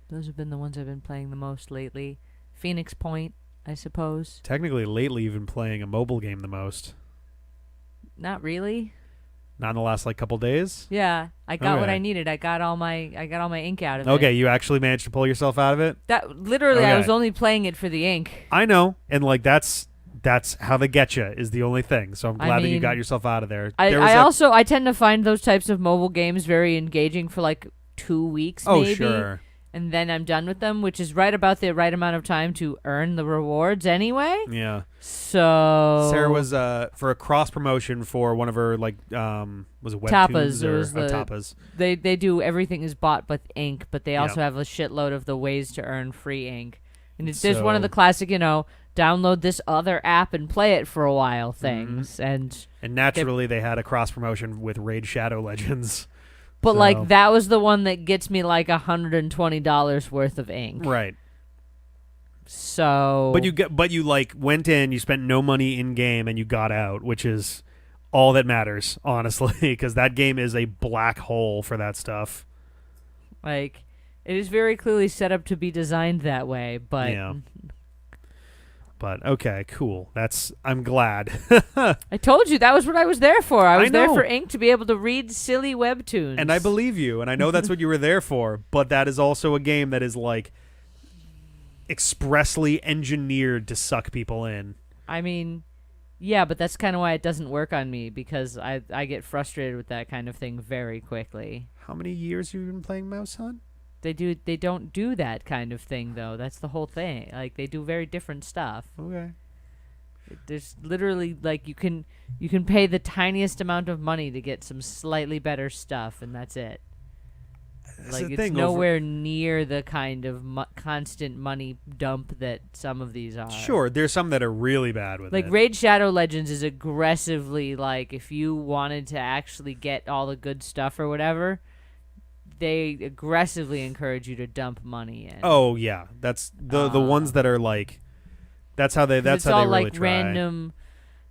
Those have been the ones I've been playing the most lately. Phoenix Point, I suppose. Technically, lately you've been playing a mobile game the most. Not really. Not in the last like couple days? Yeah, I got what I needed. I got all my ink out of it. Okay, you actually managed to pull yourself out of it? That literally, I was only playing it for the ink. I know, and like that's how they get you is the only thing. So I'm glad that you got yourself out of there. I tend to find those types of mobile games very engaging for like 2 weeks, maybe. Oh, sure. And then I'm done with them, which is right about the right amount of time to earn the rewards anyway. Yeah. So Sarah was for a cross promotion for one of her like was it Tapas? Webtoons or Tapas? They do everything is bought with ink, but they also have a shitload of the ways to earn free ink. And there's one of the classic, download this other app and play it for a while things. And naturally they had a cross promotion with Raid Shadow Legends. But like that was the one that gets me like $120 worth of ink. Right. So But you like went in, you spent no money in game and you got out, which is all that matters, honestly, because that game is a black hole for that stuff. Like it is very clearly set up to be designed that way, but But okay, cool. I'm glad. I told you that was what I was there for. I was there for ink to be able to read silly webtoons. And I believe you, and I know that's what you were there for, but that is also a game that is like expressly engineered to suck people in. I mean, yeah, but that's kind of why it doesn't work on me, because I get frustrated with that kind of thing very quickly. How many years have you been playing Mouse Hunt? They don't do that kind of thing though. That's the whole thing. Like they do very different stuff. Okay. There's literally like you can pay the tiniest amount of money to get some slightly better stuff, and that's it. Like it's nowhere near the kind of constant money dump that some of these are. Sure, there's some that are really bad with it. Like Raid Shadow Legends is aggressively like if you wanted to actually get all the good stuff or whatever, they aggressively encourage you to dump money in. Oh yeah, that's the ones that are like, that's how they really all like try.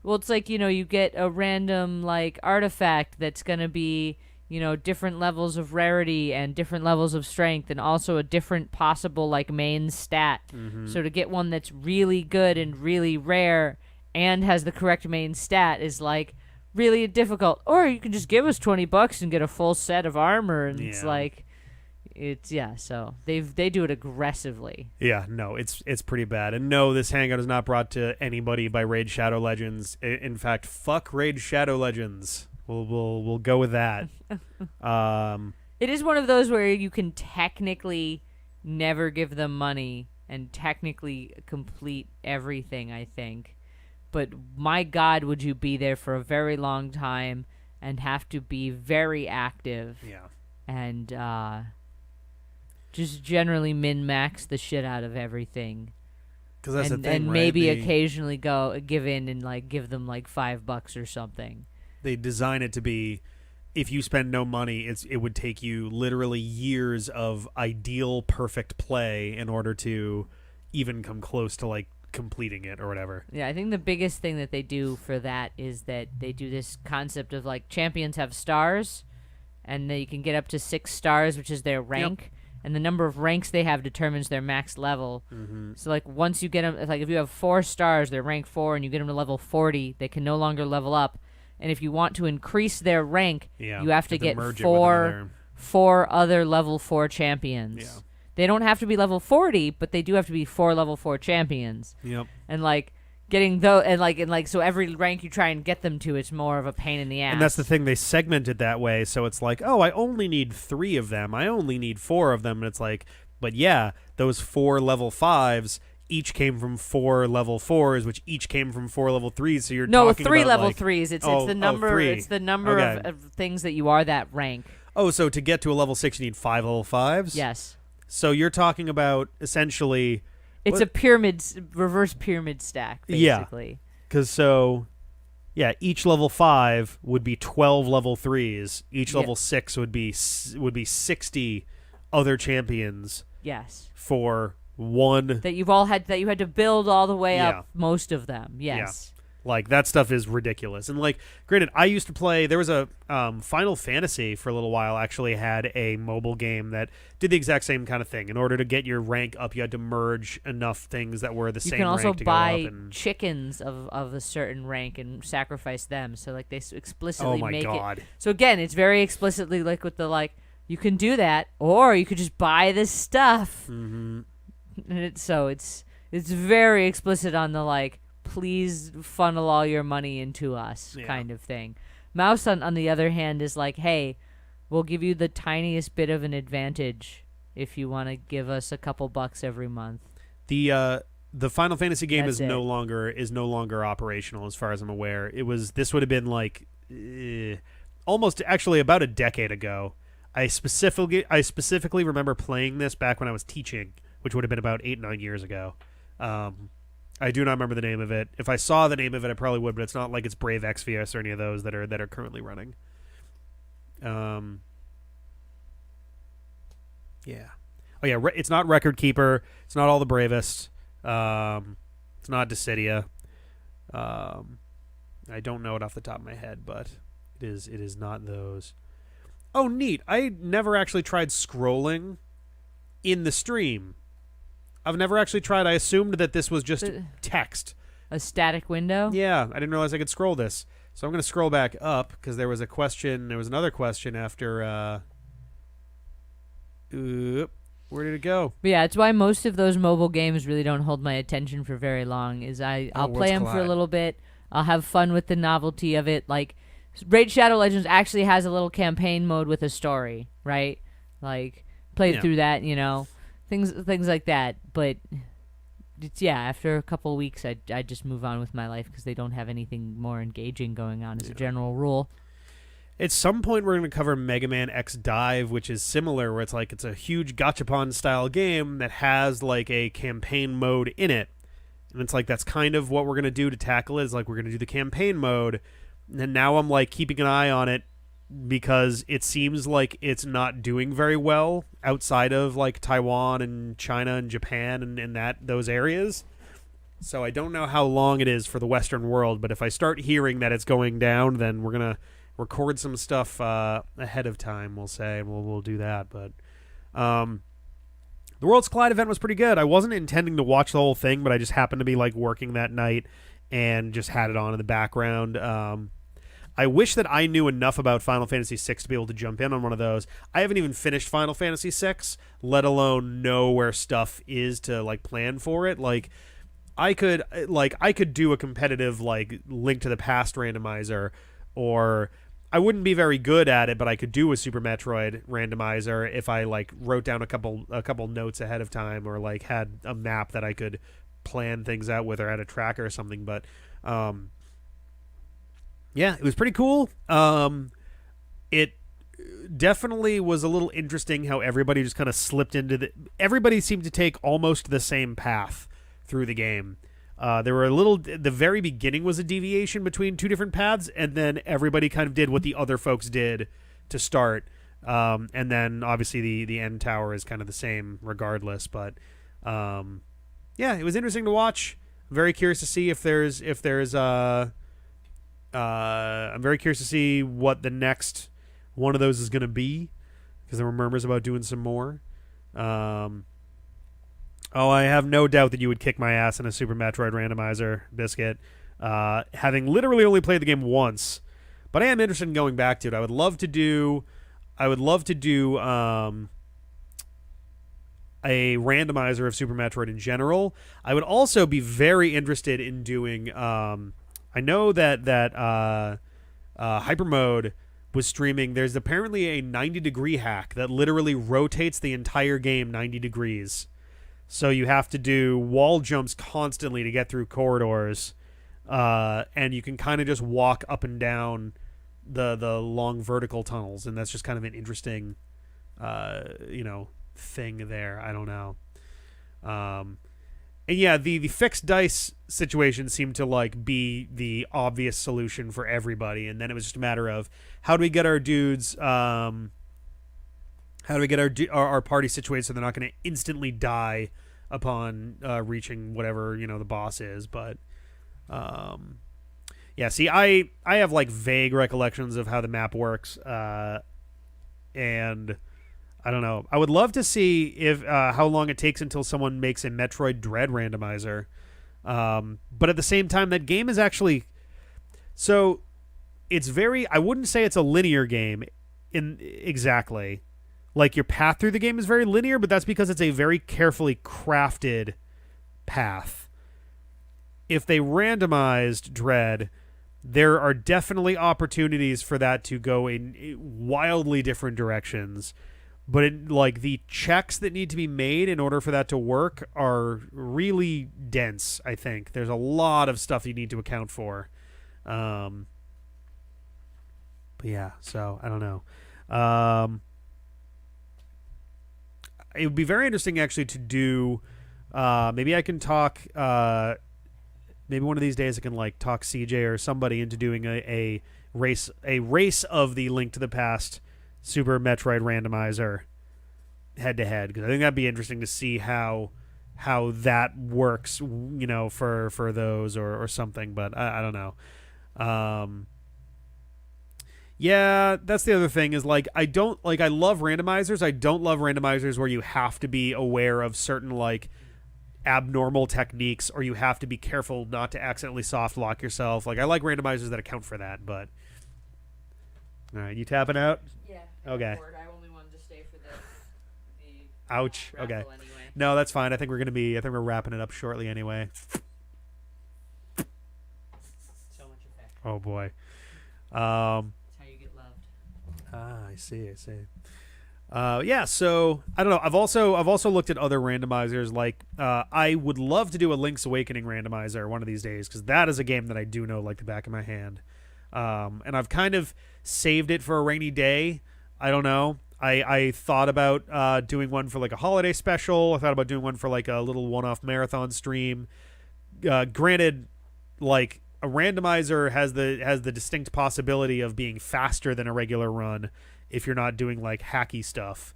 Well, it's like, you get a random, like, artifact that's going to be, different levels of rarity and different levels of strength and also a different possible, like, main stat. Mm-hmm. So to get one that's really good and really rare and has the correct main stat is, like, really difficult. Or you can just give us $20 and get a full set of armor, and it's like... so they do it aggressively. Yeah, no, it's pretty bad. And no, this Hangout is not brought to anybody by Raid Shadow Legends. In fact, fuck Raid Shadow Legends. We'll go with that. It is one of those where you can technically never give them money and technically complete everything, I think. But my God, would you be there for a very long time and have to be very active. Yeah. And just generally min-max the shit out of everything. Because that's the thing, and right? maybe occasionally give in and like give them like $5 or something. They design it to be, if you spend no money, it would take you literally years of ideal perfect play in order to even come close to like completing it or whatever. Yeah, I think the biggest thing that they do for that is that they do this concept of like champions have stars, and they can get up to 6 stars, which is their rank. Yep. And the number of ranks they have determines their max level. Mm-hmm. So, like, once you get them, like, if you have 4 stars, they're rank 4, and you get them to level 40, they can no longer level up. And if you want to increase their rank, you have to get 4 other level 4 champions. Yeah. They don't have to be level 40, but they do have to be 4 level 4 champions. Yep. And, like, getting those, and so every rank you try and get them to, it's more of a pain in the ass. And that's the thing, they segment it that way, so it's like, oh, I only need 3 of them, I only need 4 of them, and it's like, but yeah, those 4 level 5s each came from 4 level 4s, which each came from 4 level 3s, so you're talking 3 about level like, 3s. It's the number. 3. It's the number of things that you are that rank. Oh, so to get to a level 6, you need 5 level 5s? Yes. So you're talking about essentially... It's a reverse pyramid stack, basically. Yeah. Because each level 5 would be 12 level 3s. Each level 6 would be 60 other champions. Yes. For one that you had to build all the way up, most of them. Yes. Yeah. Like, that stuff is ridiculous. And, like, granted, I used to play... There was a... Final Fantasy, for a little while, actually had a mobile game that did the exact same kind of thing. In order to get your rank up, you had to merge enough things that were the same rank to go up. You can also buy chickens of a certain rank and sacrifice them. So, like, they explicitly make it... So, again, it's very explicitly, like, with the, like, you can do that, or you could just buy this stuff. Mm-hmm. And it's very explicit on the, like, please funnel all your money into us kind of thing. Mouse, on the other hand, is like, hey, we'll give you the tiniest bit of an advantage if you want to give us a couple bucks every month. The Final Fantasy game is no longer operational, as far as I'm aware. This would have been like almost actually about a decade ago. I specifically remember playing this back when I was teaching, which would have been about 8-9 years ago. I do not remember the name of it. If I saw the name of it, I probably would, but it's not like it's Brave Exvius or any of those that are currently running. Yeah. Oh yeah, it's not Record Keeper. It's not All the Bravest. It's not Dissidia. I don't know it off the top of my head, but it is not those. Oh, neat. I never actually tried scrolling in the stream. I've never actually tried. I assumed that this was just text. A static window? Yeah, I didn't realize I could scroll this. So I'm going to scroll back up because there was a question. There was another question after... where did it go? But yeah, it's why most of those mobile games really don't hold my attention for very long. I'll play them for a little bit. I'll have fun with the novelty of it. Like, Raid Shadow Legends actually has a little campaign mode with a story, right? Like, played through that, things like that. But it's after a couple of weeks, I just move on with my life because they don't have anything more engaging going on as a general rule. At some point, we're going to cover Mega Man X Dive, which is similar, where it's a huge gachapon style game that has like a campaign mode in it, and it's like that's kind of what we're going to do to tackle it. Is like we're going to do the campaign mode, and now I'm like keeping an eye on it because it seems like it's not doing very well outside of like Taiwan and China and Japan and those areas. So I don't know how long it is for the Western world, but if I start hearing that it's going down, then we're gonna record some stuff ahead of time. We'll say we'll do that. But the Worlds Collide event was pretty good. I wasn't intending to watch the whole thing, but I just happened to be like working that night and just had it on in the background. I wish that I knew enough about Final Fantasy VI to be able to jump in on one of those. I haven't even finished Final Fantasy VI, let alone know where stuff is to like plan for it. Like I could do a competitive like Link to the Past randomizer, or I wouldn't be very good at it, but I could do a Super Metroid randomizer if I like wrote down a couple notes ahead of time, or like had a map that I could plan things out with, or had a tracker or something. But yeah, it was pretty cool. It definitely was a little interesting how everybody just kind of slipped into everybody seemed to take almost the same path through the game. There were the very beginning was a deviation between two different paths, and then everybody kind of did what the other folks did to start. And then obviously the end tower is kind of the same regardless. But yeah, it was interesting to watch. I'm very curious to see if there's I'm very curious to see what the next one of those is going to be, because there were murmurs about doing some more. I have no doubt that you would kick my ass in a Super Metroid randomizer, Biscuit, having literally only played the game once. But I am interested in going back to it. I would love to do a randomizer of Super Metroid in general. I would also be very interested in doing I know that Hypermode was streaming. There's apparently a 90-degree hack that literally rotates the entire game 90 degrees. So you have to do wall jumps constantly to get through corridors, and you can kind of just walk up and down the long vertical tunnels, and that's just kind of an interesting, thing there. I don't know. And yeah, the fixed dice situation seemed to like be the obvious solution for everybody, and then it was just a matter of how do we get our dudes, how do we get our party situated so they're not going to instantly die upon reaching whatever the boss is. But yeah, see, I have like vague recollections of how the map works, and I don't know. I would love to see if how long it takes until someone makes a Metroid Dread randomizer. But at the same time, that game is actually so it's very. I wouldn't say it's a linear game in exactly. Like your path through the game is very linear, but that's because it's a very carefully crafted path. If they randomized Dread, there are definitely opportunities for that to go in wildly different directions. But like the checks that need to be made in order for that to work are really dense, I think. There's a lot of stuff you need to account for. But yeah, so I don't know. It would be very interesting actually to do maybe I can talk maybe one of these days I can like talk CJ or somebody into doing a race of the Link to the Past Super Metroid randomizer head to head, because I think that'd be interesting to see how that works, for those or something. But I don't know. Yeah, that's the other thing is like I love randomizers. I don't love randomizers where you have to be aware of certain like abnormal techniques, or you have to be careful not to accidentally soft lock yourself. Like I like randomizers that account for that. But all right, you tapping out? Yeah. Okay. I only wanted to stay for the ouch. Okay. anyway. No, that's fine. I think we're wrapping it up shortly anyway. So much effect. Oh boy. That's how you get loved. I see. Yeah, so I don't know. I've also looked at other randomizers. Like I would love to do a Link's Awakening randomizer one of these days, because that is a game that I do know like the back of my hand. And I've kind of saved it for a rainy day. I don't know. I thought about doing one for like a holiday special. I thought about doing one for like a little one-off marathon stream. Granted, like a randomizer has the distinct possibility of being faster than a regular run if you're not doing like hacky stuff.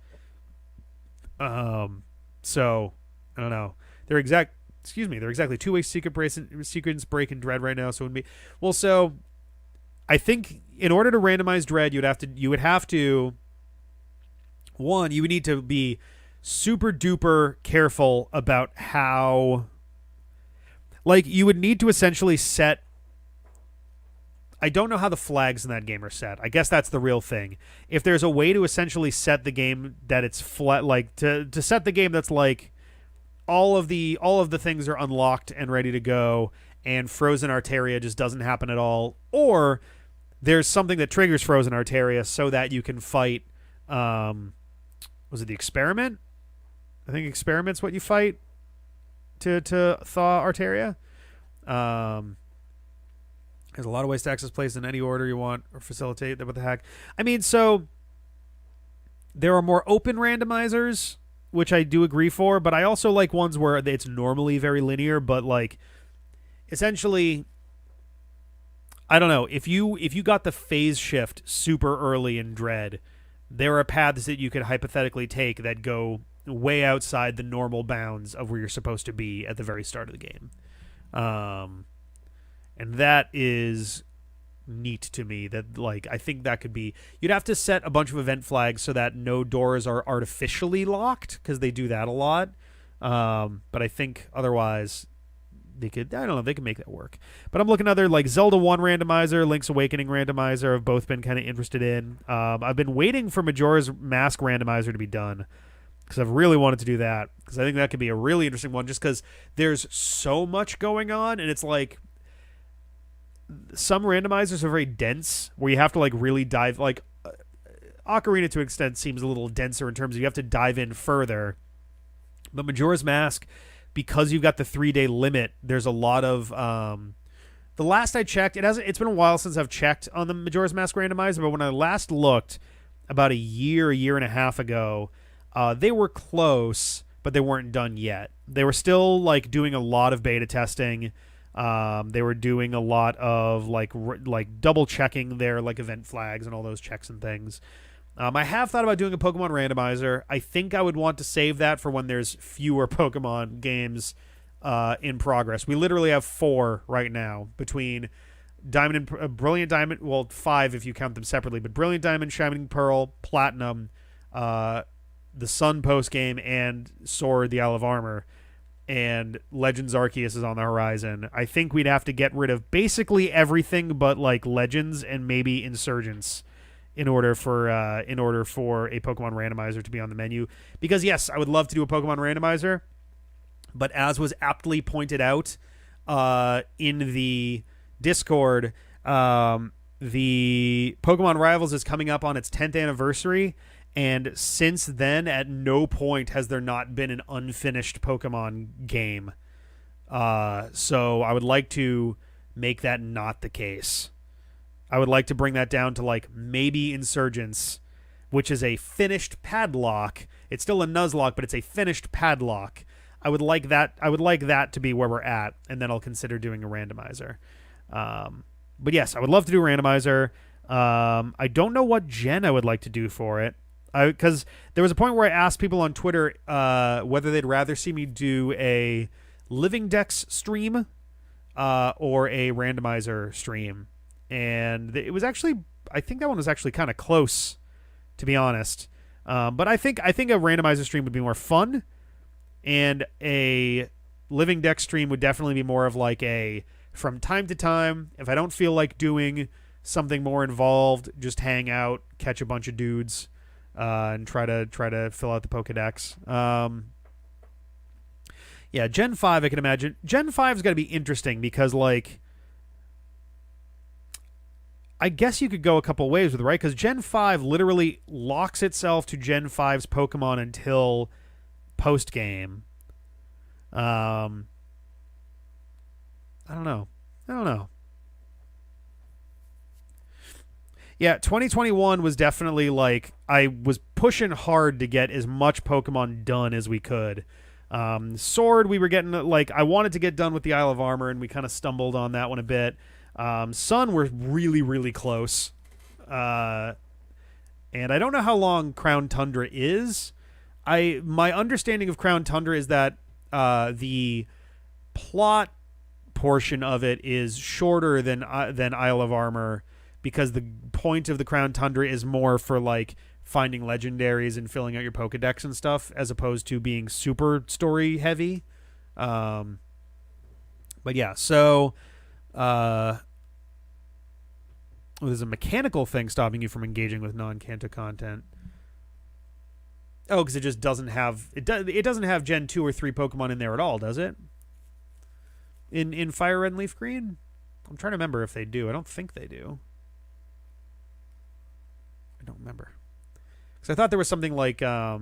So I don't know. Their exact excuse me, they're exactly two-way sequence break in Dread right now. So it would be well. So I think in order to randomize Dread, you would have to one, you would need to be super duper careful about how, like, you would need to essentially set. I don't know how the flags in that game are set. I guess that's the real thing. If there's a way to essentially set the game that it's flat, like to set the game that's like all of the things are unlocked and ready to go, and Frozen Arteria just doesn't happen at all, or there's something that triggers Frozen Arteria so that you can fight. Was it the Experiment? I think Experiment's what you fight to thaw Arteria. There's a lot of ways to access plays in any order you want or facilitate. What the heck? I mean, so there are more open randomizers, which I do agree for, but I also like ones where it's normally very linear, but like essentially, I don't know, if you got the phase shift super early in Dread, there are paths that you could hypothetically take that go way outside the normal bounds of where you're supposed to be at the very start of the game. And that is neat to me. That, like, I think that could be... You'd have to set a bunch of event flags so that no doors are artificially locked, because they do that a lot. But I think otherwise they could... I don't know. They can make that work. But I'm looking at other, like, Zelda 1 randomizer, Link's Awakening randomizer. I've both been kind of interested in. I've been waiting for Majora's Mask randomizer to be done, because I've really wanted to do that, because I think that could be a really interesting one, just because there's so much going on, and it's like... Some randomizers are very dense, where you have to like really dive. Like Ocarina to an extent seems a little denser in terms of you have to dive in further. But Majora's Mask, because you've got the 3-day limit, there's a lot of. The last I checked, it's been a while since I've checked on the Majora's Mask randomizer, but when I last looked, about a year and a half ago, they were close, but they weren't done yet. They were still like doing a lot of beta testing. They were doing a lot of like double checking their like event flags and all those checks and things. I have thought about doing a Pokemon randomizer. I think I would want to save that for when there's fewer Pokemon games in progress. We literally have 4 right now between Diamond and Brilliant Diamond. Well, 5 if you count them separately, but Brilliant Diamond, Shining Pearl, Platinum, the Sun post game, and Sword: The Isle of Armor. And Legends Arceus is on the horizon. I think we'd have to get rid of basically everything but like Legends and maybe Insurgents in order for a Pokemon randomizer to be on the menu. Because yes, I would love to do a Pokemon randomizer, but as was aptly pointed out in the Discord, the Pokemon Rivals is coming up on its 10th anniversary. And since then, at no point has there not been an unfinished Pokemon game. So I would like to make that not the case. I would like to bring that down to like maybe Insurgents, which is a finished padlock. It's still a Nuzlocke, but it's a finished padlock. I would like that to be where we're at, and then I'll consider doing a randomizer. But yes, I would love to do a randomizer. I don't know what gen I would like to do for it. Because there was a point where I asked people on Twitter whether they'd rather see me do a Living Dex stream or a randomizer stream. And it was actually, I think that one was actually kind of close, to be honest. But I think a randomizer stream would be more fun, and a Living Dex stream would definitely be more of like a, from time to time, if I don't feel like doing something more involved, just hang out, catch a bunch of dudes. And try to fill out the Pokedex. Yeah, Gen 5, I can imagine. Gen 5's got to be interesting because, like, I guess you could go a couple ways with it, right? Because Gen 5 literally locks itself to Gen 5's Pokemon until post-game. I don't know. Yeah, 2021 was definitely like, I was pushing hard to get as much Pokemon done as we could. Sword, we were getting, like, I wanted to get done with the Isle of Armor, and we kind of stumbled on that one a bit. Sun, we're really, really close. And I don't know how long Crown Tundra is. My understanding of Crown Tundra is that the plot portion of it is shorter than Isle of Armor, because the point of the Crown Tundra is more for like finding legendaries and filling out your Pokedex and stuff, as opposed to being super story heavy. But yeah, so there's a mechanical thing stopping you from engaging with non-Kanto content. Oh, because it just doesn't have it doesn't have Gen 2 or 3 Pokemon in there at all, does it? In Fire Red and Leaf Green? I'm trying to remember if they do. I don't think they do. I don't remember. Because I thought there was something like I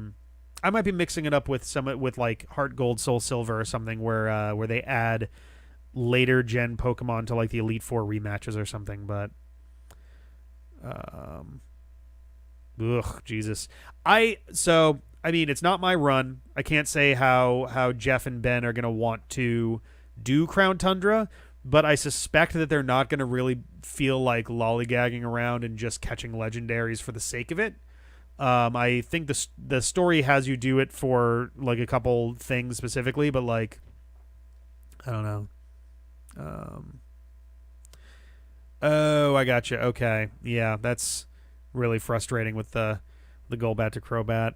might be mixing it up with like Heart Gold, Soul Silver or something where they add later gen Pokemon to like the Elite Four rematches or something, but Jesus. I mean, it's not my run. I can't say how Jeff and Ben are going to want to do Crown Tundra, but I suspect that they're not going to really feel like lollygagging around and just catching legendaries for the sake of it. I think the story has you do it for like a couple things specifically, but like, I don't know. Oh, I gotcha. Okay. Yeah, that's really frustrating with the Golbat to Crobat.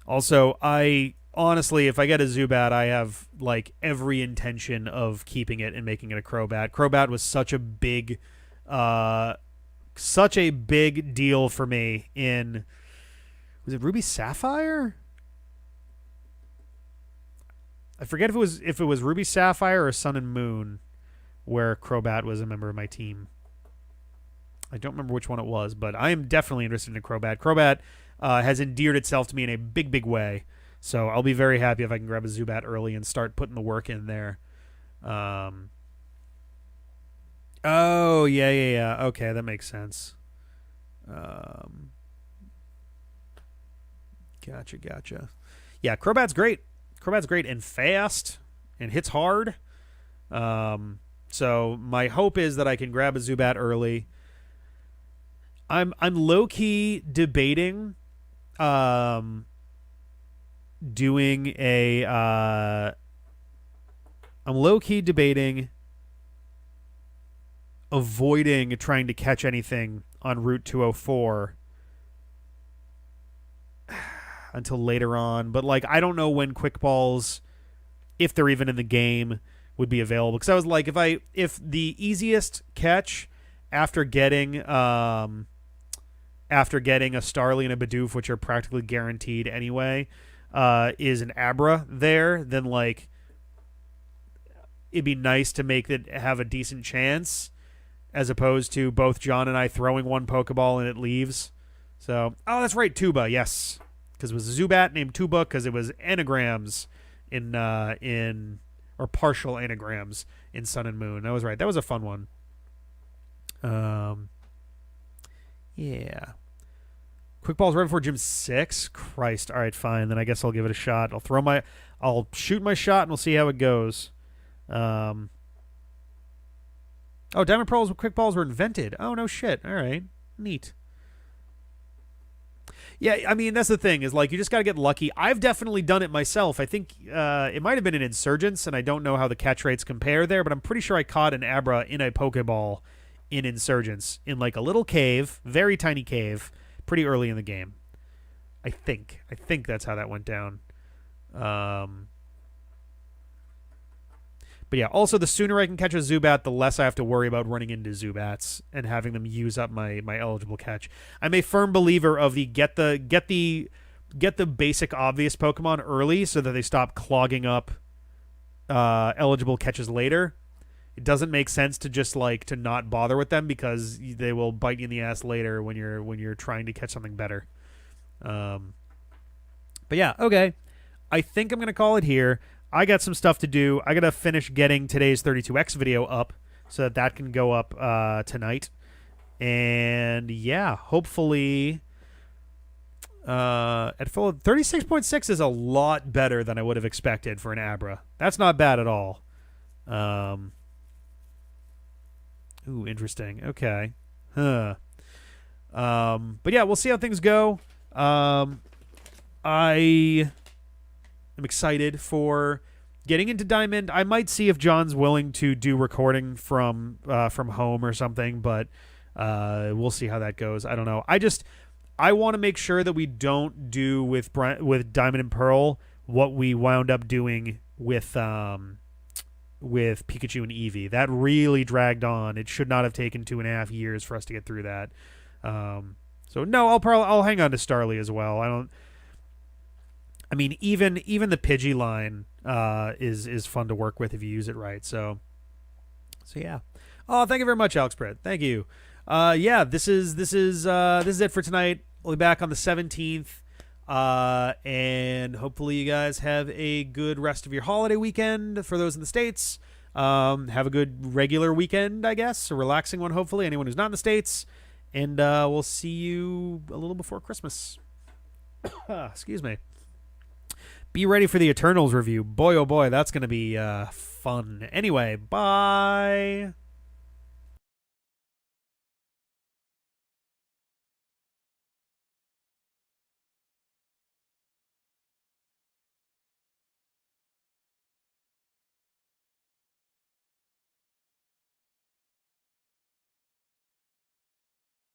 Also, I honestly, if I get a Zubat, I have like every intention of keeping it and making it a Crobat. Crobat was such a big deal for me in, was it Ruby Sapphire? I forget if it was Ruby Sapphire or Sun and Moon where Crobat was a member of my team. I don't remember which one it was, but I am definitely interested in Crobat. Crobat has endeared itself to me in a big, big way. So I'll be very happy if I can grab a Zubat early and start putting the work in there. Oh, yeah. Okay, that makes sense. Gotcha. Yeah, Crobat's great. Crobat's great and fast and hits hard. So my hope is that I can grab a Zubat early. I'm low-key debating doing a avoiding trying to catch anything on Route 204 until later on, but like I don't know when quick balls, if they're even in the game, would be available, because I was like, if the easiest catch after getting a Starly and a Bidoof, which are practically guaranteed anyway, is an Abra there, then like it'd be nice to make it have a decent chance, as opposed to both John and I throwing one Pokeball and it leaves. So, oh, that's right, Tuba, yes, because it was a Zubat named Tuba because it was anagrams in or partial anagrams in Sun and Moon. That was right. That was a fun one. Yeah. Quick Ball's right before Gym 6? Christ. All right, fine. Then I guess I'll give it a shot. I'll shoot my shot and we'll see how it goes. Oh, Diamond Pearls with Quick Balls were invented. Oh, no shit. All right. Neat. Yeah, I mean, that's the thing, is like you just got to get lucky. I've definitely done it myself. I think it might have been an Insurgence, and I don't know how the catch rates compare there, but I'm pretty sure I caught an Abra in a Pokeball in Insurgence in like a little cave, very tiny cave, pretty early in the game. I think that's how that went down. But yeah, also the sooner I can catch a Zubat, the less I have to worry about running into Zubats and having them use up my eligible catch. I'm a firm believer of the get the basic obvious Pokemon early so that they stop clogging up eligible catches later. It doesn't make sense to just like to not bother with them, because they will bite you in the ass later when you're trying to catch something better. But yeah, okay. I think I'm gonna call it here. I got some stuff to do. I got to finish getting today's 32X video up so that can go up tonight. And yeah, hopefully at full 36.6 is a lot better than I would have expected for an Abra. That's not bad at all. Ooh, interesting. Okay. Huh. But yeah, we'll see how things go. I'm excited for getting into Diamond. I might see if John's willing to do recording from home or something, but we'll see how that goes. I don't know. I want to make sure that we don't do with Diamond and Pearl what we wound up doing with Pikachu and Eevee. That really dragged on. It should not have taken 2.5 years for us to get through that. So no, I'll hang on to Starly as well. I mean, even the Pidgey line is fun to work with if you use it right. So yeah. Oh, thank you very much, Alex Britt. Thank you. Yeah, this is it for tonight. We'll be back on the 17th. And hopefully you guys have a good rest of your holiday weekend for those in the States. Have a good regular weekend, I guess, a relaxing one, hopefully, anyone who's not in the States. And we'll see you a little before Christmas. Excuse me. Be ready for the Eternals review. Boy, oh boy, that's going to be fun. Anyway, bye.